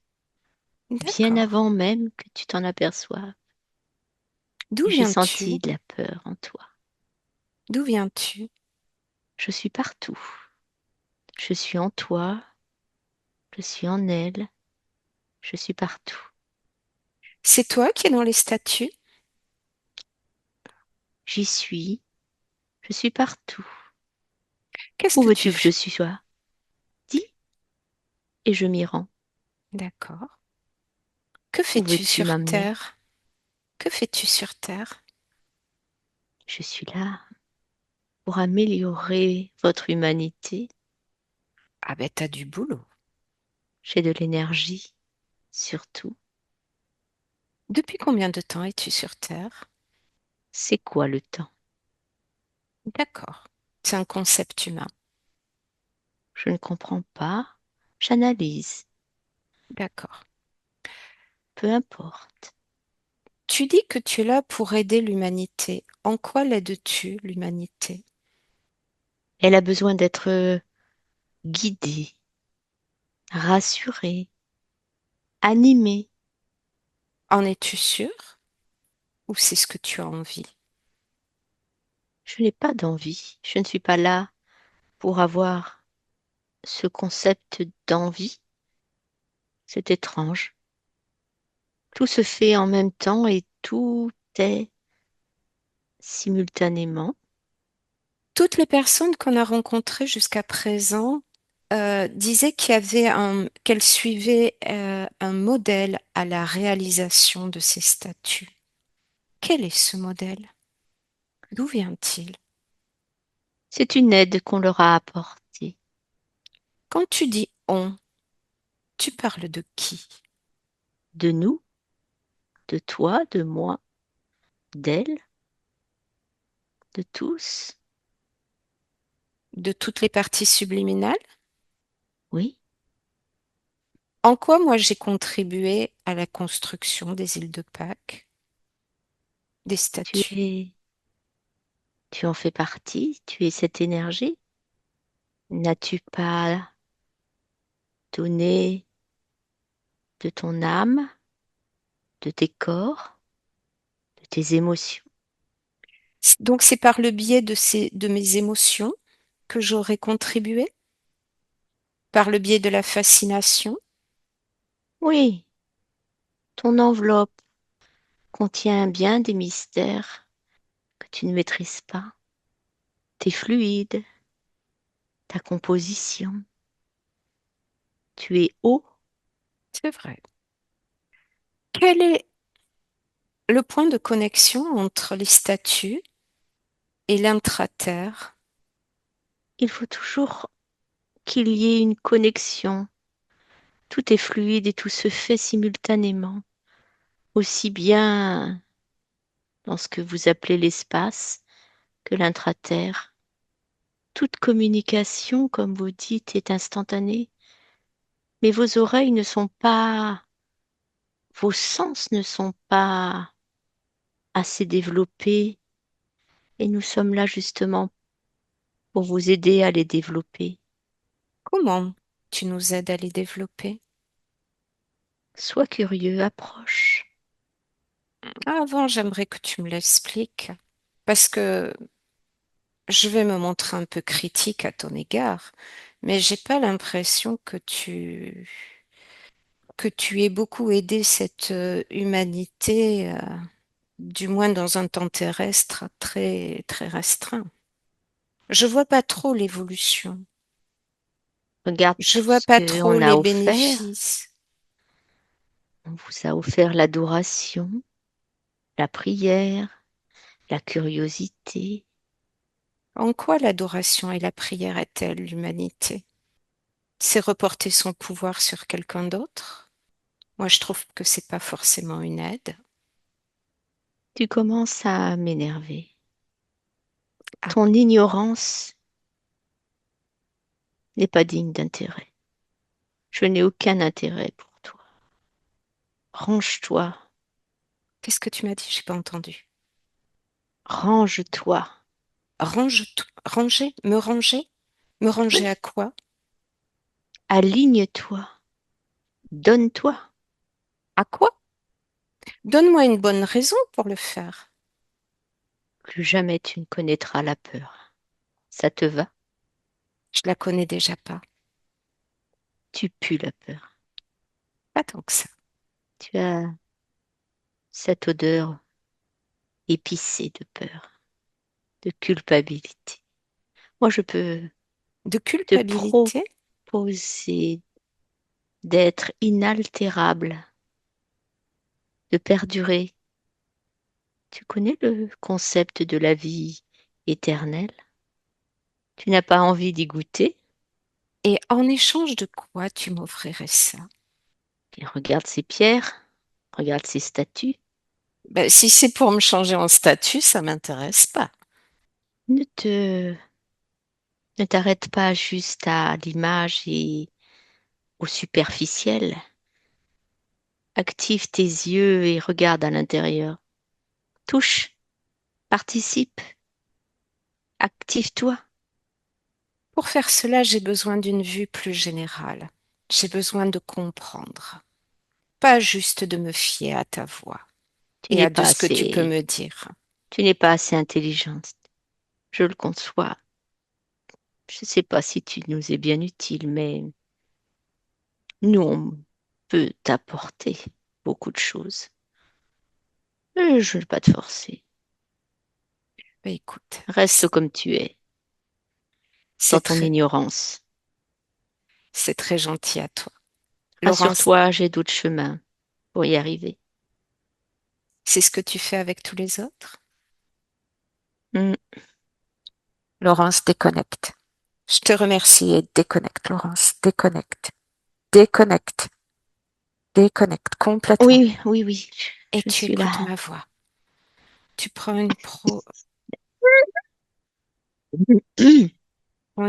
bien D'accord. avant même que tu t'en aperçoives. D'où J'ai senti viens-tu? de la peur en toi. D'où viens-tu? Je suis partout. Je suis en toi, je suis en elle, je suis partout. C'est toi qui es dans les statues? J'y je suis partout. Qu'est-ce Où que tu veux-tu que je fais? sois? Dis et je m'y rends. D'accord. Que Où fais-tu veux-tu sur m'amener? Terre? Que fais-tu sur Terre? Je suis là. pour améliorer votre humanité. Ah ben, t'as du boulot. J'ai de l'énergie, surtout. Depuis combien de temps es-tu sur Terre? C'est quoi le temps? D'accord. C'est un concept humain. Je ne comprends pas. J'analyse. D'accord. Peu importe. Tu dis que tu es là pour aider l'humanité. En quoi l'aides-tu, l'humanité? Elle a besoin d'être guidée, rassurée, animée. En es-tu sûr? Ou c'est ce que tu as envie? Je n'ai pas d'envie. Je ne suis pas là pour avoir ce concept d'envie. C'est étrange. Tout se fait en même temps et tout est simultanément. Toutes les personnes qu'on a rencontrées jusqu'à présent disaient qu'elles suivaient un modèle à la réalisation de ces statuts. Quel est ce modèle? D'où vient-il? C'est une aide qu'on leur a apportée. Quand tu dis on, tu parles de qui? De nous, de toi, de moi, d'elle, de tous. De toutes les parties subliminales? Oui, En quoi moi j'ai contribué à la construction des îles de Pâques, des tu statues? es, tu en fais partie, tu es cette énergie. N'as-tu pas donné de ton âme, de tes corps, de tes émotions? Donc c'est par le biais de mes émotions que j'aurais contribué, par le biais de la fascination. Oui, ton enveloppe contient bien des mystères que tu ne maîtrises pas. Tes fluides, ta composition. Tu es eau. C'est vrai. Quel est le point de connexion entre les statues et l'intraterre? Il faut toujours qu'il y ait une connexion. Tout est fluide et tout se fait simultanément, aussi bien dans ce que vous appelez l'espace que l'intraterre. Toute communication, comme vous dites, est instantanée, mais vos oreilles ne sont pas, vos sens ne sont pas assez développés et nous sommes là justement pour vous aider à les développer. Comment tu nous aides à les développer? Sois curieux, approche. Avant, j'aimerais que tu me l'expliques, parce que je vais me montrer un peu critique à ton égard, mais j'ai pas l'impression que tu aies beaucoup aidé cette humanité, du moins dans un temps terrestre très très restreint. Je vois pas trop l'évolution. Regarde Je tout vois ce pas trop qu'on a les offert. bénéfices. On vous a offert l'adoration, la prière, la curiosité. En quoi l'adoration et la prière est-elle l'humanité? C'est reporter son pouvoir sur quelqu'un d'autre? Moi, je trouve que c'est pas forcément une aide. Tu commences à m'énerver. Ah, Ton ignorance n'est pas digne d'intérêt. Je n'ai aucun intérêt pour toi. Range-toi, qu'est-ce que tu m'as dit? J'ai pas entendu. range-toi, Ranger? Me ranger? Me ranger oui, à quoi? aligne-toi, donne-toi. À quoi? Donne-moi une bonne raison pour le faire. Plus jamais tu ne connaîtras la peur. Ça te va? Je la connais déjà pas. Tu pues la peur. Pas tant que ça. Tu as cette odeur épicée de peur, de culpabilité. Moi, je peux De te culpabilité? proposer d'être inaltérable, de perdurer. Tu connais le concept de la vie éternelle? Tu n'as pas envie d'y goûter? Et en échange de quoi tu m'offrirais ça? Et regarde ces pierres, regarde ces statues. Ben, si c'est pour me changer en statut, ça m'intéresse pas. Ne te, ne t'arrête pas juste à l'image et au superficiel. Active tes yeux et regarde à l'intérieur. Touche, participe, active-toi. Pour faire cela, j'ai besoin d'une vue plus générale. J'ai besoin de comprendre, pas juste de me fier à ta voix Tu et n'es à de pas ce que tu peux assez, me dire. tu n'es pas assez intelligente. Je le conçois. Je ne sais pas si tu nous es bien utile, mais nous, on peut t'apporter beaucoup de choses. Je ne vais pas te forcer. Ben, écoute, Reste comme tu es, dans c'est ton très, ignorance. c'est très gentil à toi. Laurence, Rassure-toi, j'ai d'autres chemins pour y arriver. c'est ce que tu fais avec tous les autres? Hmm. Laurence, déconnecte. Je te remercie et déconnecte, Laurence. Déconnecte. Déconnecte. Déconnecte complètement. Oui, oui, oui, Et je tu suis là. écoutes ma voix. Tu prends une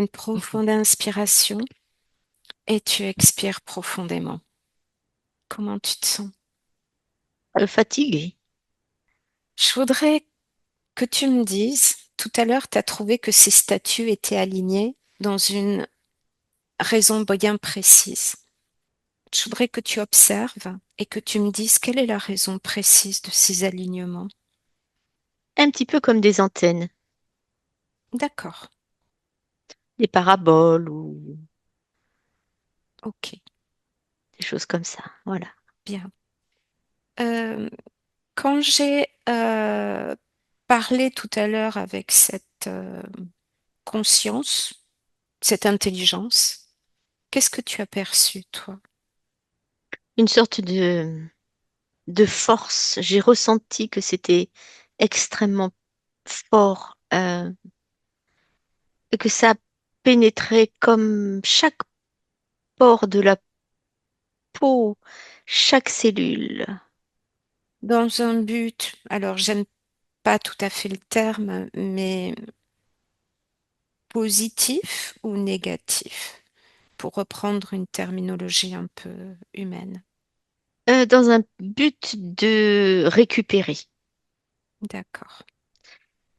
profonde inspiration et tu expires profondément. Comment tu te sens? Fatigué. Je voudrais que tu me dises, tout à l'heure, tu as trouvé que ces statues étaient alignées dans une raison bien précise. Je voudrais que tu observes et que tu me dises quelle est la raison précise de ces alignements. Un petit peu comme des antennes, D'accord, des paraboles ou ok, des choses comme ça. Voilà. bien. Euh, Quand j'ai parlé tout à l'heure avec cette conscience, cette intelligence, qu'est-ce que tu as perçu, toi? Une sorte de force. J'ai ressenti que c'était extrêmement fort, et que ça pénétrait comme chaque pore de la peau, chaque cellule. Dans un but, alors j'aime pas tout à fait le terme, mais positif ou négatif, pour reprendre une terminologie un peu humaine. Dans un but de récupérer. D'accord,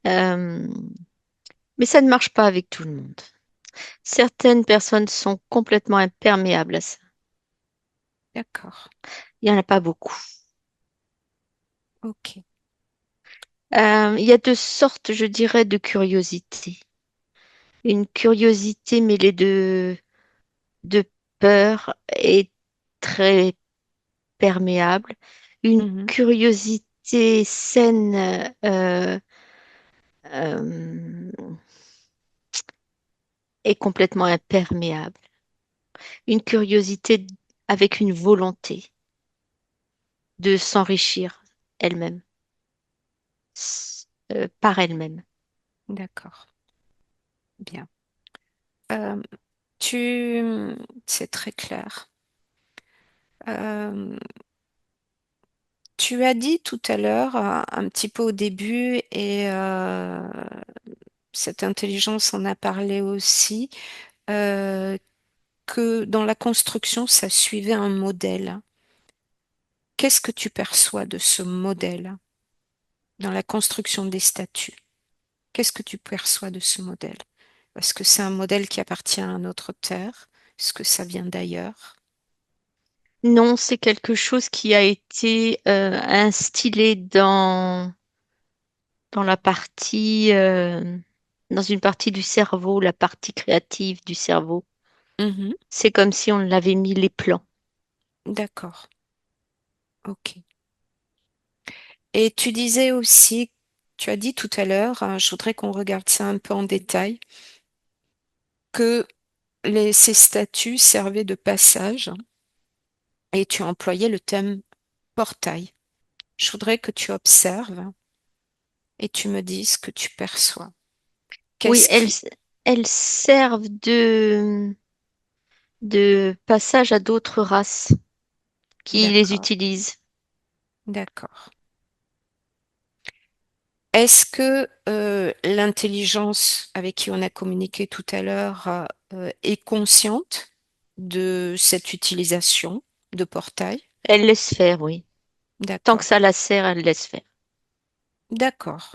Euh, mais ça ne marche pas avec tout le monde. Certaines personnes sont complètement imperméables à ça. d'accord, Il n'y en a pas beaucoup. ok. Il y a deux sortes, je dirais, de curiosité. Une curiosité mêlée de peur et très perméable. Une Mhm. curiosité saine euh, et complètement imperméable. Une curiosité avec une volonté de s'enrichir elle-même, par elle-même. D'accord, bien. Euh, tu, c'est très clair. Euh, Tu as dit tout à l'heure, un petit peu au début, et cette intelligence en a parlé aussi, euh, que dans la construction, ça suivait un modèle. Qu'est-ce que tu perçois de ce modèle dans la construction des statues? Qu'est-ce que tu perçois de ce modèle? Est-ce que c'est un modèle qui appartient à notre terre? Est-ce que ça vient d'ailleurs? Non, c'est quelque chose qui a été instillé dans la partie, dans une partie du cerveau, la partie créative du cerveau. Mhm, C'est comme si on l'avait mis les plans. d'accord, ok. Et tu disais aussi, tu as dit tout à l'heure, je voudrais qu'on regarde ça un peu en détail, que ces statues servaient de passage et tu as employé le thème portail. Je voudrais que tu observes et tu me dises ce que tu perçois. Oui, Qu'est-ce qui... elles servent de passage à d'autres races qui les D'accord, utilisent. d'accord. Est-ce que l'intelligence avec qui on a communiqué tout à l'heure est consciente de cette utilisation de portail? Elles laissent faire, oui. Tant que D'accord, ça la sert, elle laisse faire. d'accord,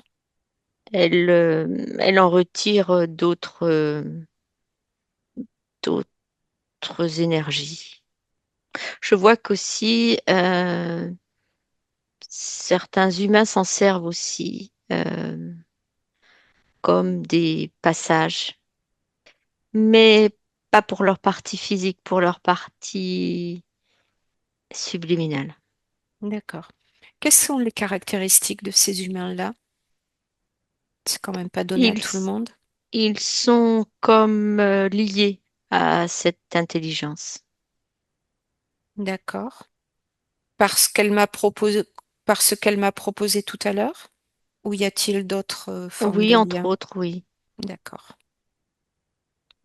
Elle en retire d'autres énergies. Je vois qu'aussi certains humains s'en servent aussi comme des passages, mais pas pour leur partie physique, pour leur partie subliminale. d'accord. Quelles sont les caractéristiques de ces humains-là? C'est quand même pas donné à Ils, tout le monde. ils sont comme liés à cette intelligence. D'accord. Parce qu'elle m'a proposé tout à l'heure? Ou y a-t-il d'autres formes Oui, de entre liens? autres, oui. D'accord,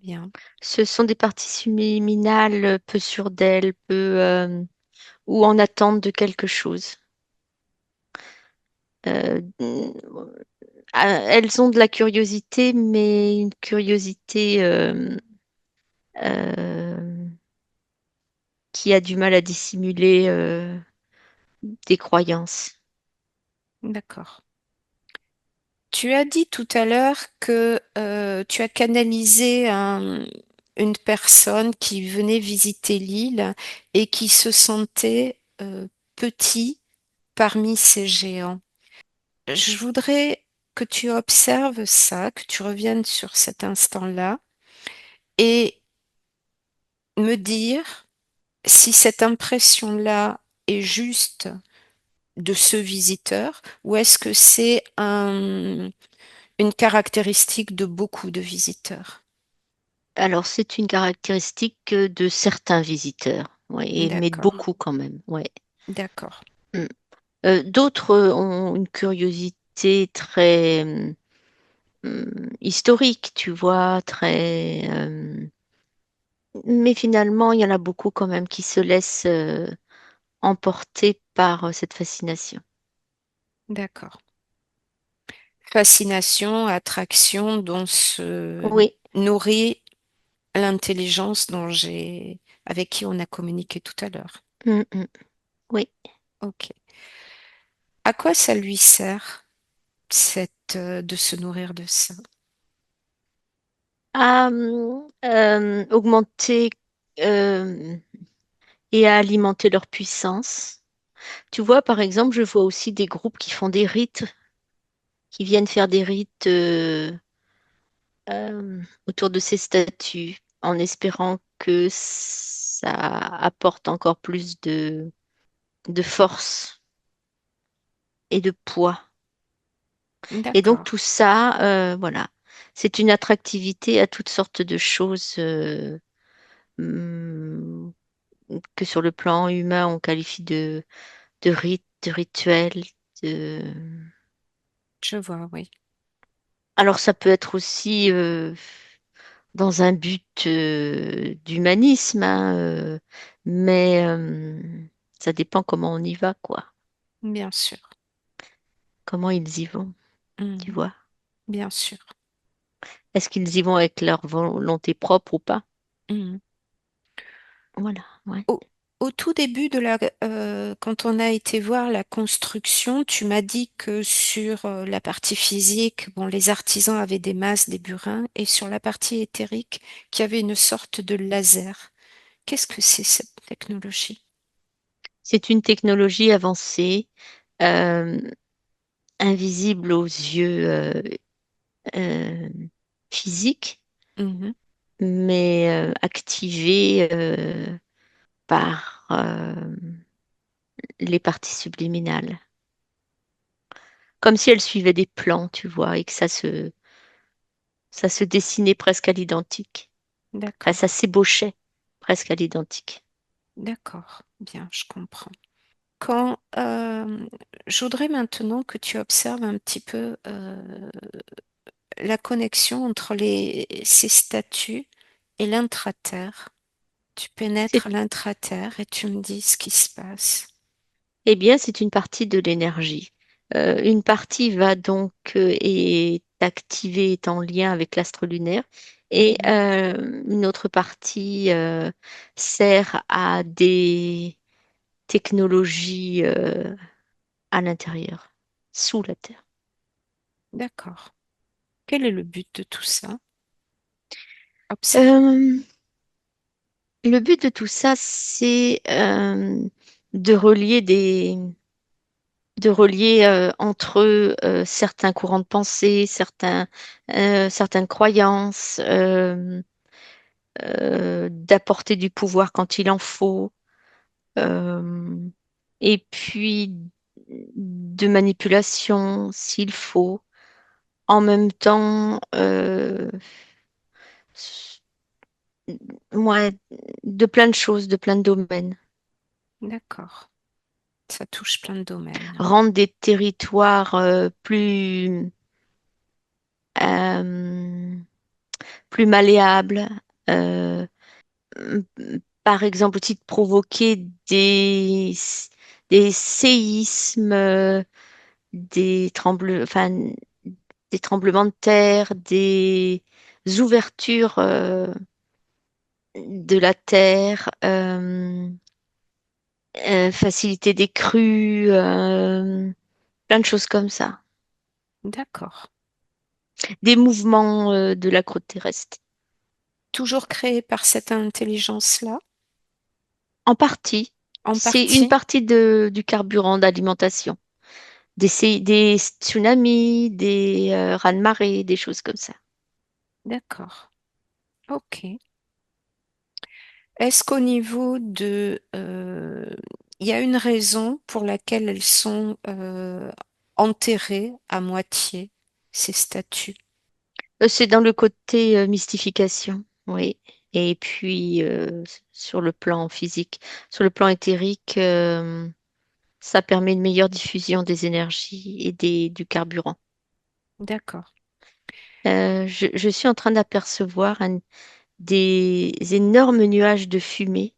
bien. Ce sont des parties subliminales, peu sûres d'elles, ou en attente de quelque chose. Euh, Elles ont de la curiosité, mais une curiosité euh, qui a du mal à dissimuler des croyances. D'accord. Tu as dit tout à l'heure que tu as canalisé une personne qui venait visiter l'île et qui se sentait petit parmi ces géants. Je voudrais que tu observes ça, que tu reviennes sur cet instant-là et me dire si cette impression-là est juste de ce visiteur ou est-ce que c'est une caractéristique de beaucoup de visiteurs. Alors, c'est une caractéristique de certains visiteurs, ouais, mais de D'accord, beaucoup quand même. Ouais. d'accord, Mm. D'autres ont une curiosité très historique, tu vois, très. Mais finalement, il y en a beaucoup quand même qui se laissent emporter par cette fascination. d'accord. Fascination, attraction dont se Oui. nourrit l'intelligence avec qui on a communiqué tout à l'heure. Mm, mm. Oui. Ok. À quoi ça lui sert, de se nourrir de ça? À augmenter euh, et à alimenter leur puissance. Tu vois, par exemple, je vois aussi des groupes qui font des rites, qui viennent faire des rites autour de ces statues, en espérant que ça apporte encore plus de force et de poids. Et donc D'accord, tout ça, voilà, c'est une attractivité à toutes sortes de choses hum, que sur le plan humain on qualifie de rites, de rituels. De... je vois, oui, Alors ça peut être aussi dans un but d'humanisme, hein, mais ça dépend comment on y va, quoi. bien sûr. Comment ils y vont, tu Mhm, vois. bien sûr. Est-ce qu'ils y vont avec leur volonté propre ou pas? Mhm. Voilà, ouais. Au, au tout début quand on a été voir la construction, tu m'as dit que sur la partie physique, bon, les artisans avaient des masses, des burins, et sur la partie éthérique, qu'il y avait une sorte de laser. Qu'est-ce que c'est cette technologie? C'est une technologie avancée, euh, invisible aux yeux euh, physiques, Mhm. mais activée par les parties subliminales. Comme si elle suivait des plans, tu vois, et que ça se dessinait presque à l'identique. Enfin, D'accord, ça s'ébauchait presque à l'identique. d'accord, bien, je comprends. Quand je voudrais maintenant que tu observes un petit peu la connexion entre ces statues et l'intraterre. Tu C'est, pénètres l'intraterre et tu me dis ce qui se passe. eh bien, c'est une partie de l'énergie. Une partie va donc est activée, est en lien avec l'astre lunaire, et Mhm. une autre partie sert à des technologies à l'intérieur, sous la Terre. D'accord. Quel est le but de tout ça? Observe. Euh, le but de tout ça, c'est de relier de relier entre eux certains courants de pensée, certaines croyances, d'apporter du pouvoir quand il en faut, euh, et puis de manipulation s'il faut. En même temps, ouais, de plein de choses, de plein de domaines. D'accord. Ça touche plein de domaines. Rendre des territoires euh, plus malléables. euh, m- Par exemple, aussi de provoquer des séismes, enfin, des tremblements de terre, des ouvertures de la terre, faciliter des crues, plein de choses comme ça. D'accord. Des mouvements de la croûte terrestre. Toujours créé par cette intelligence-là, En partie, en c'est une partie. partie du carburant d'alimentation. Des tsunamis, des raz-de-marée, des choses comme ça. D'accord. Ok. Est-ce qu'au niveau de... il y a une raison pour laquelle elles sont enterrées à moitié, ces statues? C'est dans le côté mystification, oui. Et puis sur le plan physique, sur le plan éthérique, ça permet une meilleure diffusion des énergies et du carburant. D'accord. Je suis en train d'apercevoir des énormes nuages de fumée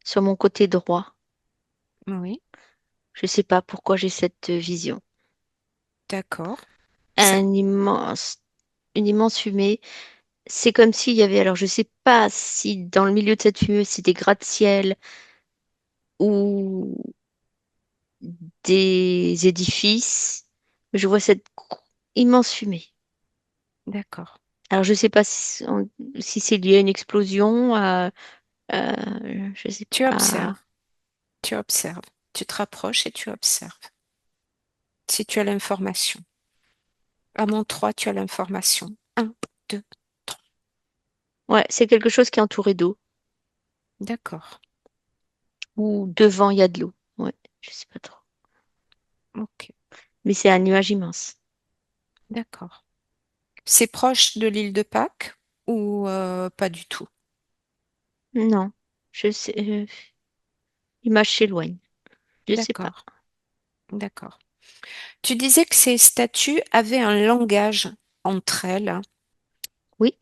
sur mon côté droit. Oui, Je ne sais pas pourquoi j'ai cette vision. d'accord. Ça, Un immense, une immense fumée. C'est comme s'il y avait, alors je sais pas si dans le milieu de cette fumée, c'est des gratte-ciel ou des édifices. Je vois cette immense fumée. d'accord. Alors je sais pas si c'est lié à une explosion, je sais Tu observes, pas. tu observes. Tu te rapproches et tu observes. Si tu as l'information. À mon 3, tu as l'information. Un, 2, 3. Ouais, c'est quelque chose qui est entouré d'eau D'accord. ou devant il y a de l'eau. Ouais, je sais pas trop. Ok, Mais c'est un nuage immense. d'accord. C'est proche de l'île de Pâques ou pas du tout? Non, je sais. L'image s'éloigne. Je sais pas. D'accord, d'accord. Tu disais que ces statues avaient un langage entre elles. Oui,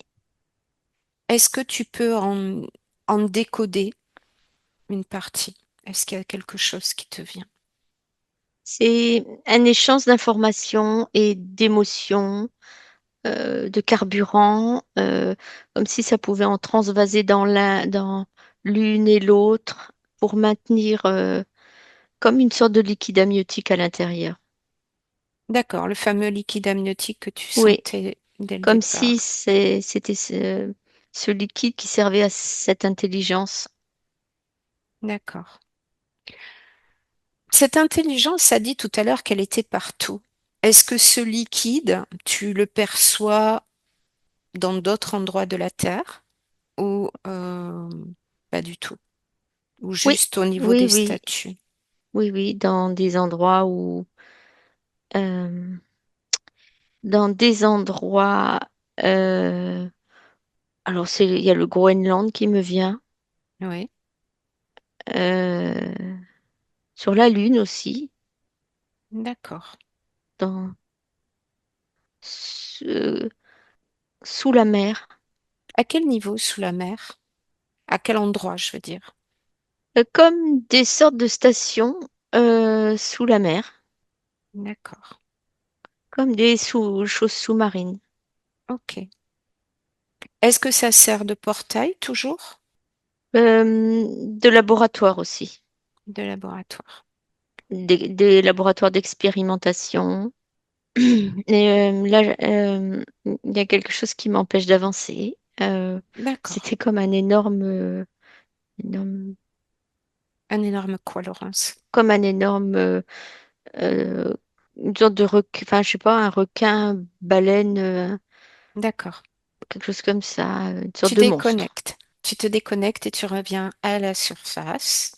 Est-ce que tu peux en décoder une partie? Est-ce qu'il y a quelque chose qui te vient? c'est un échange d'informations et d'émotions, de carburant, comme si ça pouvait en transvaser dans l'une et l'autre pour maintenir comme une sorte de liquide amniotique à l'intérieur. D'accord, le fameux liquide amniotique que tu Oui, sentais dès le comme si départ. c'était ce liquide qui servait à cette intelligence. D'accord. Cette intelligence a dit tout à l'heure qu'elle était partout. Est-ce que ce liquide, tu le perçois dans d'autres endroits de la Terre ou pas du tout? Ou Oui, juste au niveau oui, des oui, statues? oui, oui, euh, dans des endroits, euh, alors il y a le Groenland qui me vient, Oui, euh, sur la Lune aussi, d'accord. dans sous la mer, À quel niveau sous la mer? À quel endroit, je veux dire? comme des sortes de stations sous la mer, D'accord. comme des choses sous-marines. Ok. Est-ce que ça sert de portail toujours? De laboratoires aussi, De laboratoire. des laboratoires d'expérimentation. Et là, il y a quelque chose qui m'empêche d'avancer. D'accord. C'était comme un énorme, énorme- Un énorme quoi, Laurence? comme un énorme, euh, une sorte de requin, enfin, je sais pas, un requin, baleine, D'accord. quelque chose comme ça, une sorte Tu de monstre. déconnectes. Tu te déconnectes et tu reviens à la surface.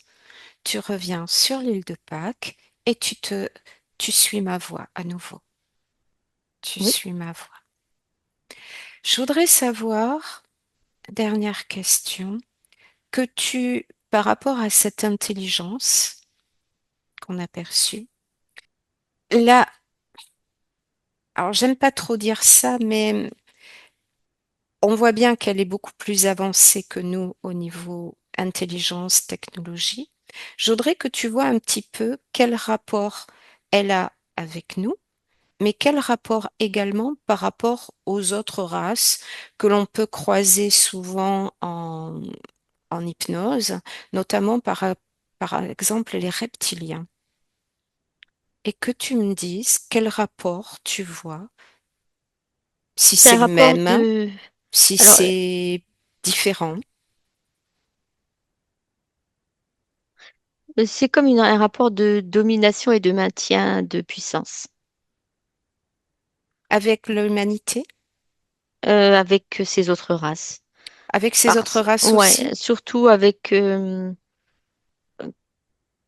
Tu reviens sur l'île de Pâques et tu suis ma voix à nouveau. Tu Oui. suis ma voix. Je voudrais savoir, dernière question, par rapport à cette intelligence qu'on a perçue, là, alors j'aime pas trop dire ça, mais on voit bien qu'elle est beaucoup plus avancée que nous au niveau intelligence, technologie. Je voudrais que tu vois un petit peu quel rapport elle a avec nous, mais quel rapport également par rapport aux autres races que l'on peut croiser souvent en hypnose, notamment par exemple les reptiliens. Et que tu me dises quel rapport tu vois, si C'est c'est un le rapport même, de, si alors, c'est différent. c'est comme un rapport de domination et de maintien de puissance Avec l'humanité, avec ces autres races. avec ces autres races Ouais, aussi. surtout avec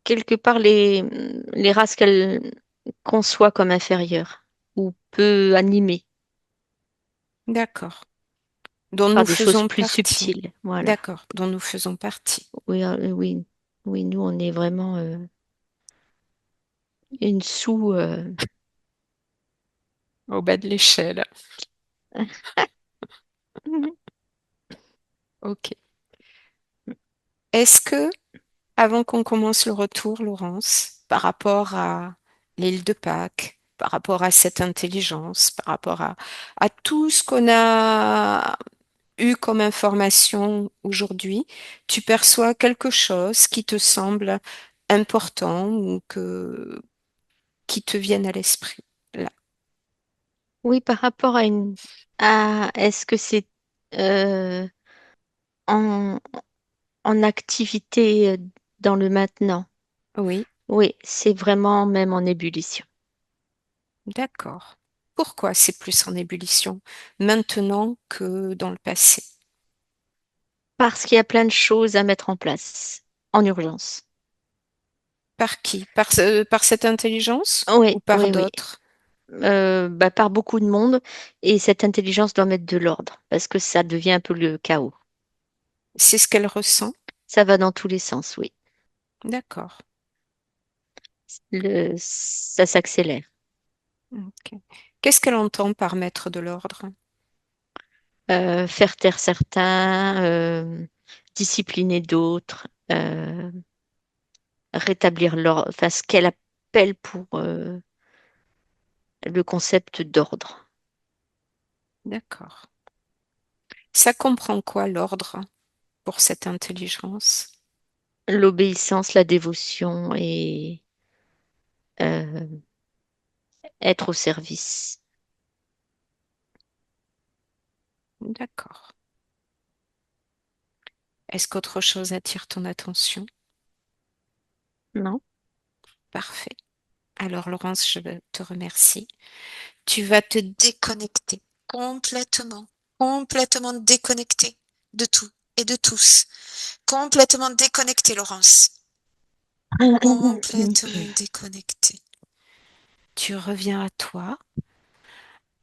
quelque part les races qu'elle conçoit comme inférieures ou peu animées D'accord. Dont par nous des choses faisons plus partie. subtiles. Voilà. D'accord. Dont nous faisons partie. Oui, oui, oui, nous on est vraiment une sous. Au bas de l'échelle. Ok. Est-ce que, avant qu'on commence le retour, Laurence, par rapport à l'île de Pâques, par rapport à cette intelligence, par rapport à tout ce qu'on a eu comme information aujourd'hui, tu perçois quelque chose qui te semble important ou qui te vienne à l'esprit là? Oui, par rapport à une est-ce que c'est euh, en, en activité dans le maintenant? Oui, Oui, c'est vraiment même en ébullition. d'accord. Pourquoi c'est plus en ébullition maintenant que dans le passé? Parce qu'il y a plein de choses à mettre en place en urgence. Par qui? Par cette intelligence Oui, ou par oui, oui. d'autres? Bah, par beaucoup de monde et cette intelligence doit mettre de l'ordre parce que ça devient un peu le chaos. C'est ce qu'elle ressent? Ça va dans tous les sens, oui. D'accord. Ça s'accélère. Ok. Qu'est-ce qu'elle entend par mettre de l'ordre? Faire taire certains, discipliner d'autres, rétablir l'ordre, enfin ce qu'elle appelle pour le concept d'ordre. D'accord. Ça comprend quoi l'ordre pour cette intelligence? L'obéissance, la dévotion et euh, être au service. D'accord. Est-ce qu'autre chose attire ton attention? Non? Parfait. Alors, Laurence, je te remercie. Tu vas te déconnecter complètement, complètement déconnecter de tout et de tous. Complètement déconnecté, Laurence. Complètement déconnecté. Tu reviens à toi,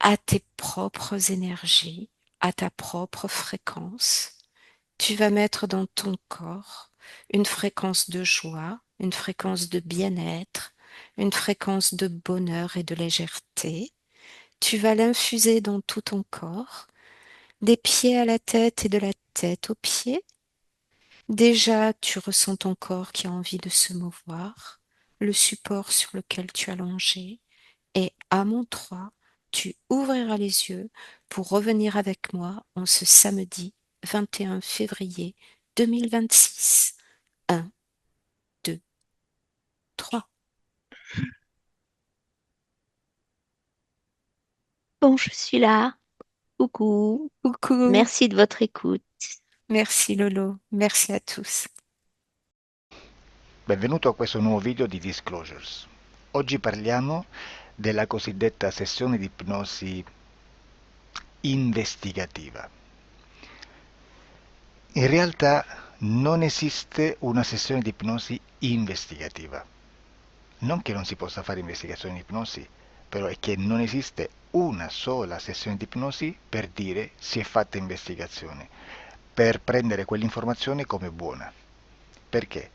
à tes propres énergies, à ta propre fréquence. Tu vas mettre dans ton corps une fréquence de joie, une fréquence de bien-être, une fréquence de bonheur et de légèreté. Tu vas l'infuser dans tout ton corps Des pieds à la tête et de la tête aux pieds. Déjà, tu ressens ton corps qui a envie de se mouvoir, le support sur lequel tu as longé, et à mon 3, tu ouvriras les yeux pour revenir avec moi en ce samedi 21 février 2026. 1, 2, 3. Bon, je suis là. Coucou. Coucou. Merci de votre écoute. Merci Lolo. Merci à tous. Benvenuto a questo nuovo video di Disclosures. Oggi parliamo della cosiddetta sessione di ipnosi investigativa. In realtà non esiste una sessione di ipnosi investigativa. Non che non si possa fare investigazione di ipnosi, però è che non esiste una sola sessione di ipnosi per dire si è fatta investigazione, per prendere quell'informazione come buona. Perché?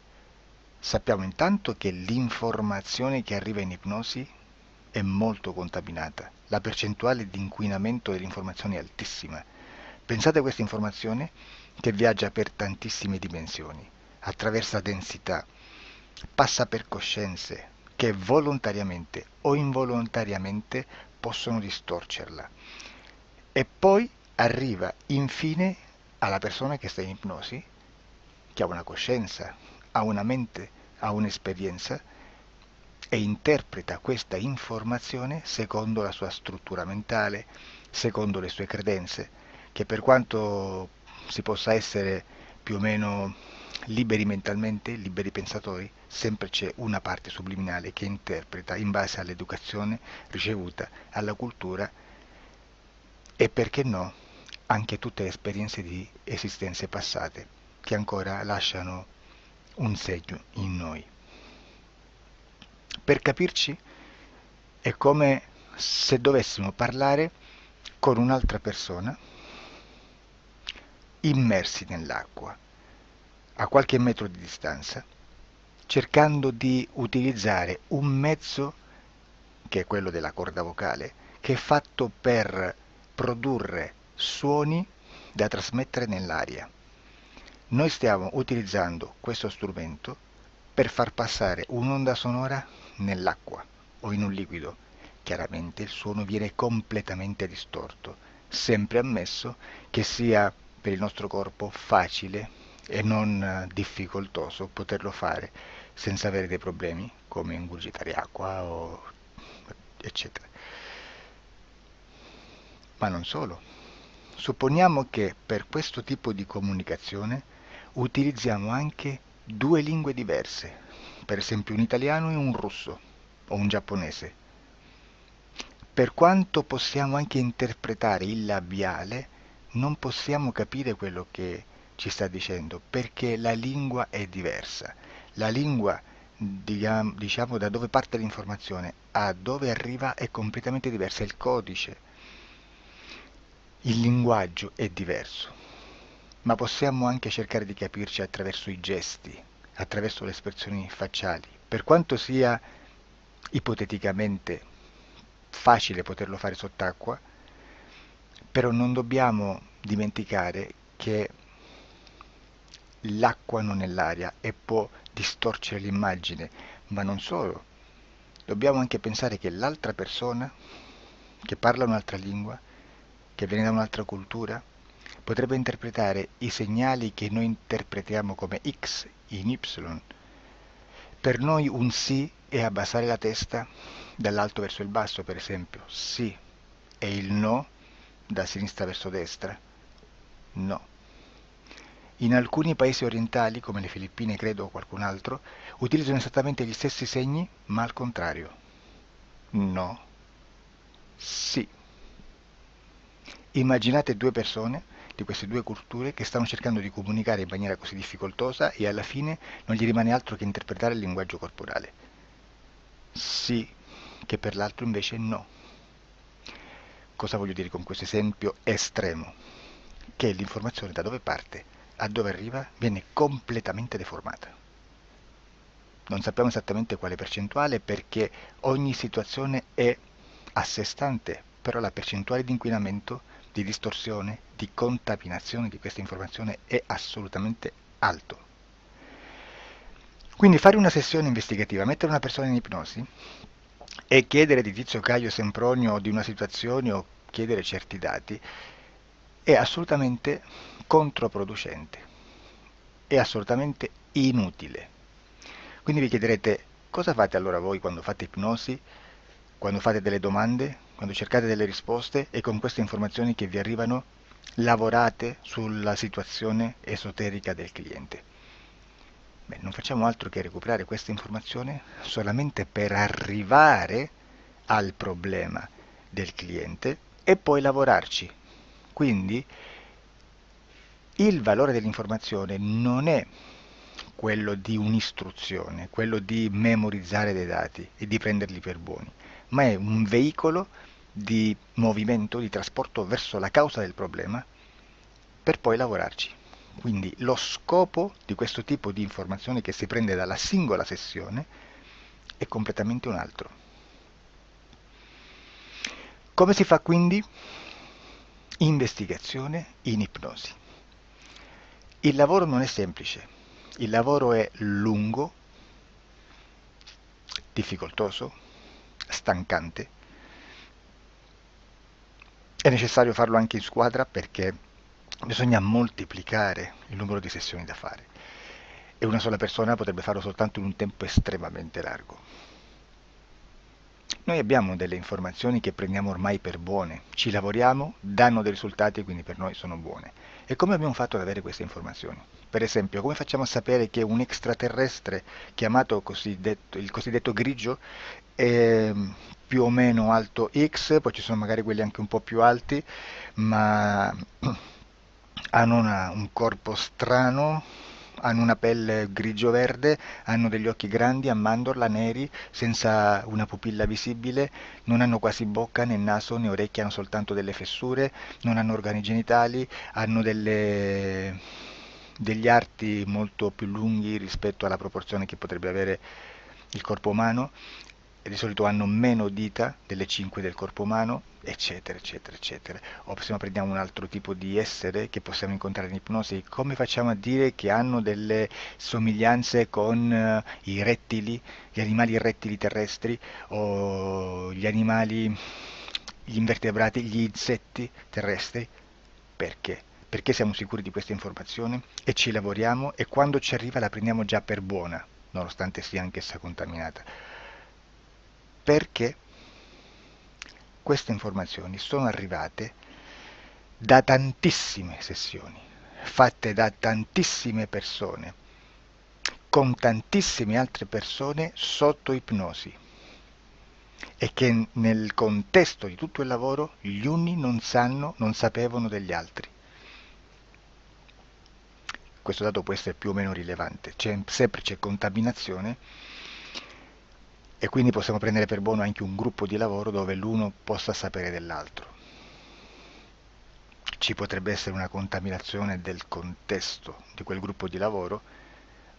Sappiamo intanto che l'informazione che arriva in ipnosi è molto contaminata. La percentuale di inquinamento dell'informazione è altissima. Pensate a questa informazione che viaggia per tantissime dimensioni, attraversa densità, passa per coscienze che volontariamente o involontariamente possono distorcerla. E poi arriva infine alla persona che sta in ipnosi, che ha una coscienza, ha una mente, ha un'esperienza e interpreta questa informazione secondo la sua struttura mentale, secondo le sue credenze, che per quanto si possa essere più o meno liberi mentalmente, liberi pensatori, sempre c'è una parte subliminale che interpreta in base all'educazione ricevuta, alla cultura e perché no, anche tutte le esperienze di esistenze passate che ancora lasciano un segno in noi. Per capirci, è come se dovessimo parlare con un'altra persona immersi nell'acqua, a qualche metro di distanza, cercando di utilizzare un mezzo, che è quello della corda vocale, che è fatto per produrre suoni da trasmettere nell'aria. Noi stiamo utilizzando questo strumento per far passare un'onda sonora nell'acqua o in un liquido. Chiaramente il suono viene completamente distorto, sempre ammesso che sia per il nostro corpo facile e non difficoltoso poterlo fare senza avere dei problemi come ingurgitare acqua o eccetera. Ma non solo. Supponiamo che per questo tipo di comunicazione utilizziamo anche due lingue diverse, per esempio un italiano e un russo o un giapponese. Per quanto possiamo anche interpretare il labiale, non possiamo capire quello che ci sta dicendo, perché la lingua è diversa. La lingua, diciamo, da dove parte l'informazione a dove arriva è completamente diversa, il codice, il linguaggio è diverso, ma possiamo anche cercare di capirci attraverso i gesti, attraverso le espressioni facciali. Per quanto sia ipoteticamente facile poterlo fare sott'acqua, però non dobbiamo dimenticare che l'acqua non è l'aria e può distorcere l'immagine, ma non solo. Dobbiamo anche pensare che l'altra persona, che parla un'altra lingua, che viene da un'altra cultura, potrebbe interpretare i segnali che noi interpretiamo come X in Y. Per noi un sì è abbassare la testa dall'alto verso il basso, per esempio, sì, e il no da sinistra verso destra, no. In alcuni paesi orientali, come le Filippine credo o qualcun altro, utilizzano esattamente gli stessi segni, ma al contrario. No, sì. Immaginate due persone di queste due culture che stanno cercando di comunicare in maniera così difficoltosa e alla fine non gli rimane altro che interpretare il linguaggio corporale. Sì, che per l'altro invece no. Cosa voglio dire con questo esempio estremo? Che l'informazione da dove parte a dove arriva viene completamente deformata. Non sappiamo esattamente quale percentuale perché ogni situazione è a sé stante, però la percentuale di inquinamento di distorsione, di contaminazione di questa informazione è assolutamente alto. Quindi fare una sessione investigativa, mettere una persona in ipnosi e chiedere di Tizio Caio Sempronio o di una situazione o chiedere certi dati è assolutamente controproducente, è assolutamente inutile. Quindi vi chiederete cosa fate allora voi quando fate ipnosi, quando fate delle domande, quando cercate delle risposte e con queste informazioni che vi arrivano lavorate sulla situazione esoterica del cliente. Beh, non facciamo altro che recuperare questa informazione solamente per arrivare al problema del cliente e poi lavorarci. Quindi il valore dell'informazione non è quello di un'istruzione, quello di memorizzare dei dati e di prenderli per buoni, ma è un veicolo di movimento, di trasporto verso la causa del problema per poi lavorarci. Quindi lo scopo di questo tipo di informazione che si prende dalla singola sessione è completamente un altro. Come si fa quindi? Investigazione in ipnosi. Il lavoro non è semplice, il lavoro è lungo, difficoltoso, stancante. È necessario farlo anche in squadra perché bisogna moltiplicare il numero di sessioni da fare e una sola persona potrebbe farlo soltanto in un tempo estremamente largo. Noi abbiamo delle informazioni che prendiamo ormai per buone, ci lavoriamo, danno dei risultati e quindi per noi sono buone. E come abbiamo fatto ad avere queste informazioni? Per esempio, come facciamo a sapere che un extraterrestre chiamato il cosiddetto grigio è più o meno alto X, poi ci sono magari quelli anche un po' più alti, ma hanno un corpo strano, hanno una pelle grigio-verde, hanno degli occhi grandi a mandorla neri, senza una pupilla visibile, non hanno quasi bocca né naso né orecchie, hanno soltanto delle fessure, non hanno organi genitali, hanno degli arti molto più lunghi rispetto alla proporzione che potrebbe avere il corpo umano, e di solito hanno meno dita delle 5 del corpo umano, eccetera, eccetera, eccetera. O se no prendiamo un altro tipo di essere che possiamo incontrare in ipnosi, come facciamo a dire che hanno delle somiglianze con i rettili, gli animali rettili terrestri o gli invertebrati, gli insetti terrestri? Perché? Perché siamo sicuri di questa informazione e ci lavoriamo e quando ci arriva la prendiamo già per buona, nonostante sia anch'essa contaminata. Perché queste informazioni sono arrivate da tantissime sessioni, fatte da tantissime persone, con tantissime altre persone sotto ipnosi e che nel contesto di tutto il lavoro gli uni non sanno, non sapevano degli altri. Questo dato può essere più o meno rilevante, sempre c'è contaminazione e quindi possiamo prendere per buono anche un gruppo di lavoro dove l'uno possa sapere dell'altro. Ci potrebbe essere una contaminazione del contesto di quel gruppo di lavoro,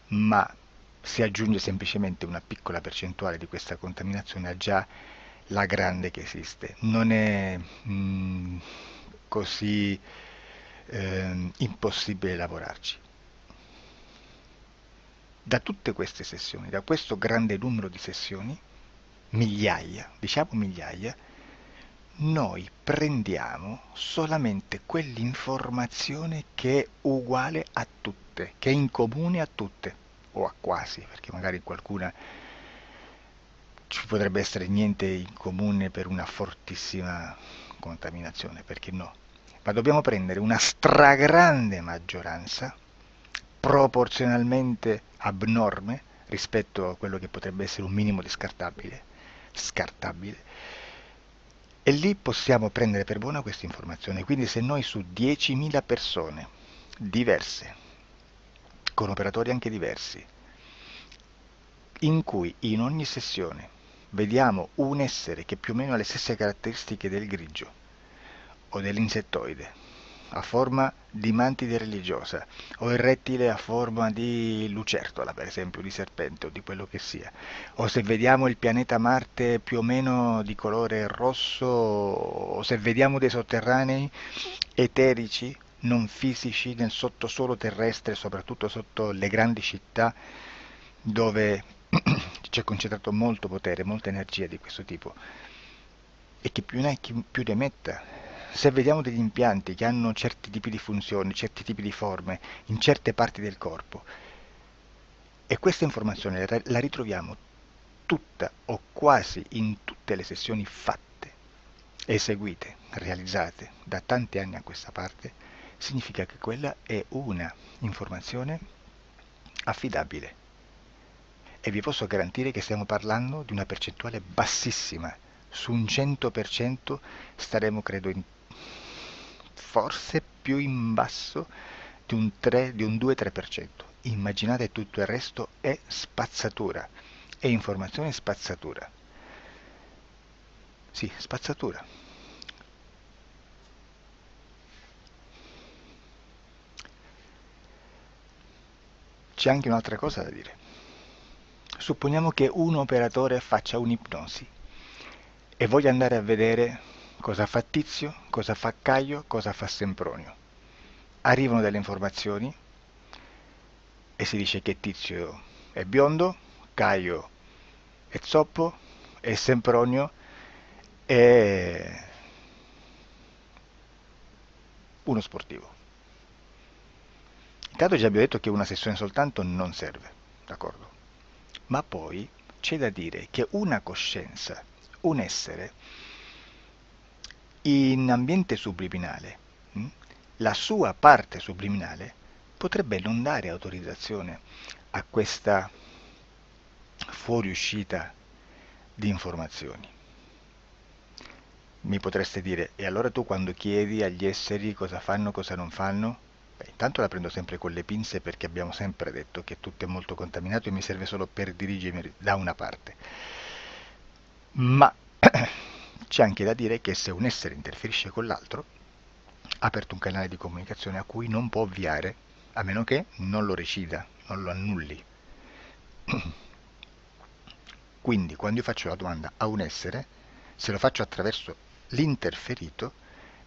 ma si aggiunge semplicemente una piccola percentuale di questa contaminazione a già la grande che esiste. Non è così impossibile lavorarci. Da tutte queste sessioni, da questo grande numero di sessioni, migliaia, diciamo migliaia, noi prendiamo solamente quell'informazione che è uguale a tutte, che è in comune a tutte, o a quasi, perché magari qualcuna ci potrebbe essere niente in comune per una fortissima contaminazione, perché no? Ma dobbiamo prendere una stragrande maggioranza, proporzionalmente abnorme rispetto a quello che potrebbe essere un minimo di scartabile, e lì possiamo prendere per buona questa informazione. Quindi se noi su 10.000 persone diverse, con operatori anche diversi, in cui in ogni sessione vediamo un essere che più o meno ha le stesse caratteristiche del grigio o dell'insettoide, ha forma di mantide religiosa, o il rettile a forma di lucertola, per esempio, di serpente o di quello che sia, o se vediamo il pianeta Marte più o meno di colore rosso, o se vediamo dei sotterranei eterici, non fisici, nel sottosuolo terrestre, soprattutto sotto le grandi città, dove c'è concentrato molto potere, molta energia di questo tipo, e chi più ne ha chi più ne metta. Se vediamo degli impianti che hanno certi tipi di funzioni, certi tipi di forme in certe parti del corpo, e questa informazione la ritroviamo tutta o quasi in tutte le sessioni fatte, eseguite, realizzate da tanti anni a questa parte, significa che quella è una informazione affidabile. E vi posso garantire che stiamo parlando di una percentuale bassissima. Su un 100% staremo, credo, forse più in basso di un 3, di un 2-3%. Immaginate, tutto il resto è spazzatura, è informazione spazzatura. Sì, spazzatura. C'è anche un'altra cosa da dire. Supponiamo che un operatore faccia un'ipnosi e voglia andare a vedere cosa fa Tizio, cosa fa Caio, cosa fa Sempronio. Arrivano delle informazioni e si dice che Tizio è biondo, Caio è zoppo e Sempronio è uno sportivo. Intanto già abbiamo detto che una sessione soltanto non serve, d'accordo? Ma poi c'è da dire che una coscienza, un essere, in ambiente subliminale, la sua parte subliminale potrebbe non dare autorizzazione a questa fuoriuscita di informazioni. Mi potreste dire, e allora tu quando chiedi agli esseri cosa fanno, cosa non fanno? Beh, intanto la prendo sempre con le pinze perché abbiamo sempre detto che tutto è molto contaminato e mi serve solo per dirigermi da una parte. Ma c'è anche da dire che se un essere interferisce con l'altro, ha aperto un canale di comunicazione a cui non può ovviare, a meno che non lo recida, non lo annulli. Quindi quando io faccio la domanda a un essere, se lo faccio attraverso l'interferito,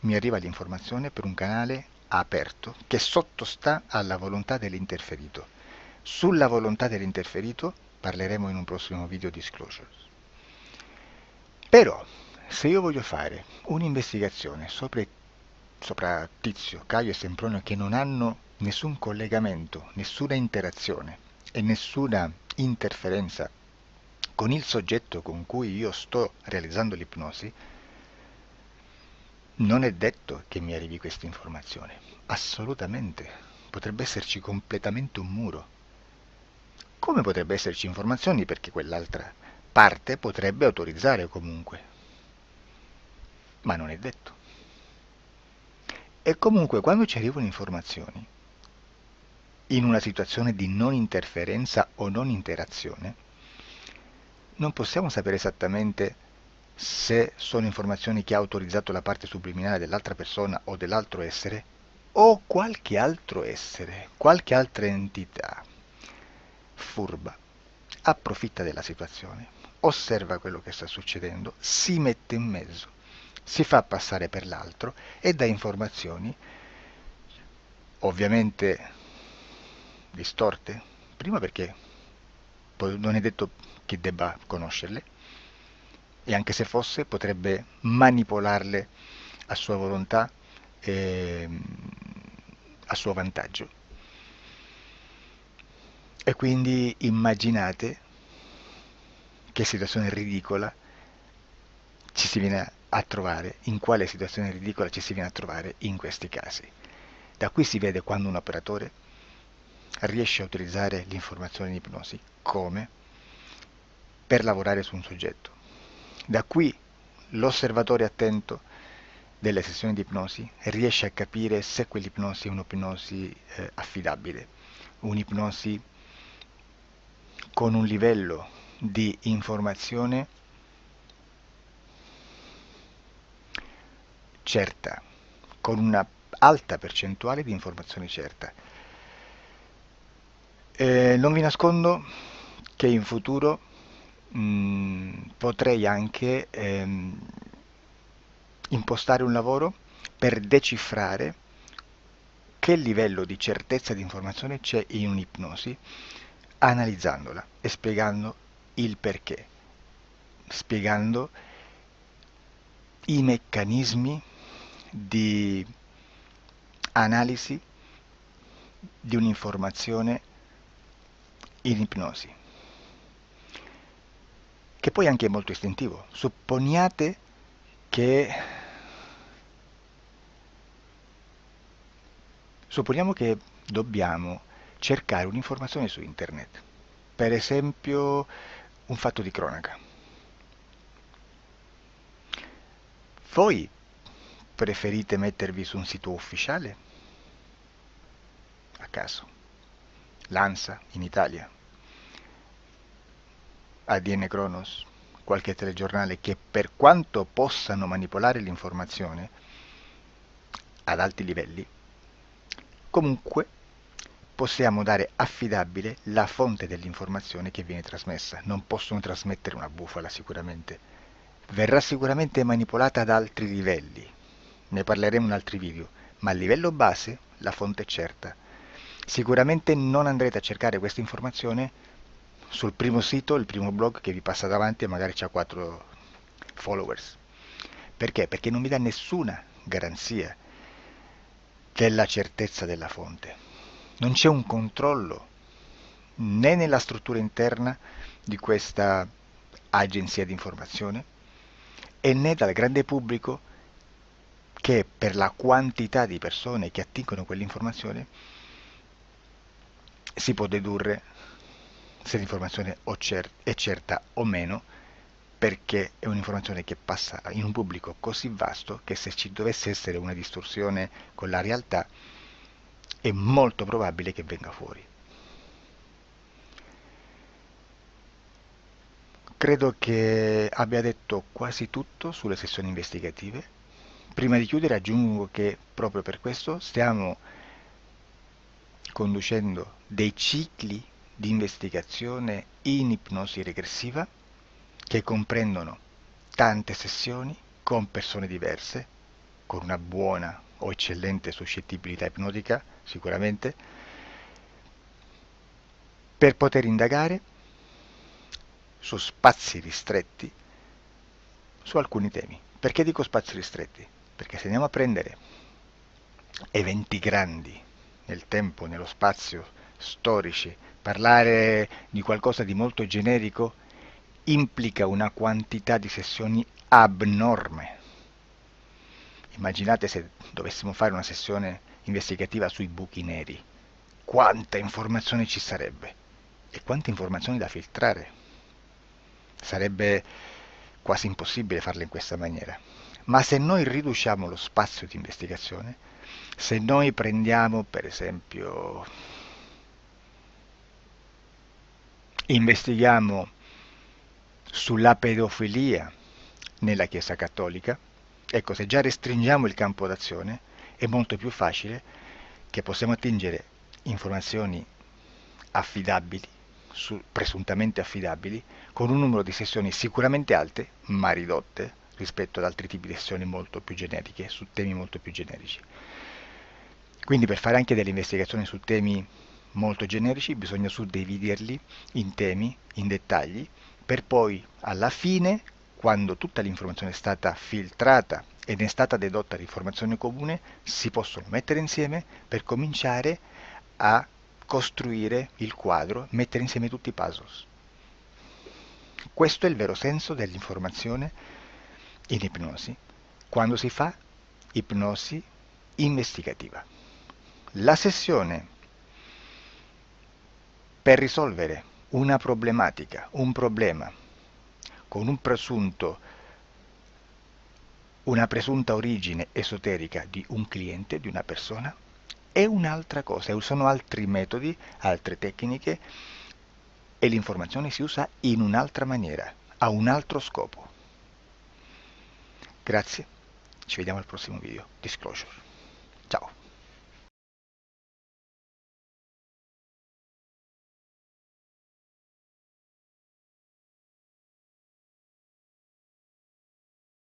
mi arriva l'informazione per un canale aperto che sottostà alla volontà dell'interferito. Sulla volontà dell'interferito parleremo in un prossimo video disclosures. Però, se io voglio fare un'investigazione sopra Tizio, Caio e Sempronio che non hanno nessun collegamento, nessuna interazione e nessuna interferenza con il soggetto con cui io sto realizzando l'ipnosi, non è detto che mi arrivi questa informazione. Assolutamente. Potrebbe esserci completamente un muro. Come potrebbe esserci informazioni perché quell'altra parte potrebbe autorizzare comunque. Ma non è detto. E comunque quando ci arrivano informazioni, in una situazione di non interferenza o non interazione, non possiamo sapere esattamente se sono informazioni che ha autorizzato la parte subliminale dell'altra persona o dell'altro essere, o qualche altro essere, qualche altra entità furba, approfitta della situazione, osserva quello che sta succedendo, si mette in mezzo, si fa passare per l'altro e dà informazioni ovviamente distorte, prima perché non è detto che debba conoscerle, e anche se fosse potrebbe manipolarle a sua volontà e a suo vantaggio. E quindi immaginate che situazione ridicola ci si viene a trovare, in quale situazione ridicola ci si viene a trovare in questi casi. Da qui si vede quando un operatore riesce a utilizzare l'informazione in ipnosi come per lavorare su un soggetto. Da qui l'osservatore attento delle sessioni di ipnosi riesce a capire se quell'ipnosi è un'ipnosi affidabile, un'ipnosi con un livello di informazione certa, con una alta percentuale di informazione certa. Non vi nascondo che in futuro potrei anche impostare un lavoro per decifrare che livello di certezza di informazione c'è in un'ipnosi, analizzandola e spiegando il perché, spiegando i meccanismi di analisi di un'informazione in ipnosi, che poi anche è molto istintivo. Supponiamo che dobbiamo cercare un'informazione su internet, per esempio un fatto di cronaca. Voi preferite mettervi su un sito ufficiale? A caso. L'ANSA in Italia, ADN Kronos, qualche telegiornale che per quanto possano manipolare l'informazione ad alti livelli, comunque possiamo dare affidabile la fonte dell'informazione che viene trasmessa. Non possono trasmettere una bufala sicuramente. Verrà sicuramente manipolata ad altri livelli. Ne parleremo in altri video, ma a livello base la fonte è certa. Sicuramente non andrete a cercare questa informazione sul primo sito, il primo blog che vi passa davanti e magari c'ha 4 followers. Perché? Perché non vi dà nessuna garanzia della certezza della fonte. Non c'è un controllo né nella struttura interna di questa agenzia di informazione e né dal grande pubblico, che per la quantità di persone che attingono quell'informazione si può dedurre se l'informazione è certa o meno, perché è un'informazione che passa in un pubblico così vasto che se ci dovesse essere una distorsione con la realtà è molto probabile che venga fuori. Credo che abbia detto quasi tutto sulle sessioni investigative. Prima di chiudere aggiungo che proprio per questo stiamo conducendo dei cicli di investigazione in ipnosi regressiva che comprendono tante sessioni con persone diverse, con una buona o eccellente suscettibilità ipnotica sicuramente, per poter indagare su spazi ristretti su alcuni temi. Perché dico spazi ristretti? Perché se andiamo a prendere eventi grandi nel tempo, nello spazio, storici, parlare di qualcosa di molto generico implica una quantità di sessioni abnorme. Immaginate se dovessimo fare una sessione investigativa sui buchi neri, quanta informazione ci sarebbe e quante informazioni da filtrare. Sarebbe quasi impossibile farlo in questa maniera. Ma se noi riduciamo lo spazio di investigazione, se noi prendiamo per esempio, investighiamo sulla pedofilia nella Chiesa Cattolica, ecco, se già restringiamo il campo d'azione è molto più facile che possiamo attingere informazioni affidabili, presuntamente affidabili, con un numero di sessioni sicuramente alte, ma ridotte rispetto ad altri tipi di sessioni molto più generiche, su temi molto più generici. Quindi per fare anche delle investigazioni su temi molto generici bisogna suddividerli in temi, in dettagli, per poi alla fine, quando tutta l'informazione è stata filtrata ed è stata dedotta l'informazione comune, si possono mettere insieme per cominciare a costruire il quadro, mettere insieme tutti i puzzles. Questo è il vero senso dell'informazione in ipnosi, quando si fa ipnosi investigativa. La sessione per risolvere una problematica, un problema, con una presunta origine esoterica di un cliente, di una persona, è un'altra cosa, sono altri metodi, altre tecniche e l'informazione si usa in un'altra maniera, ha un altro scopo. Grazie, ci vediamo al prossimo video. Disclosure.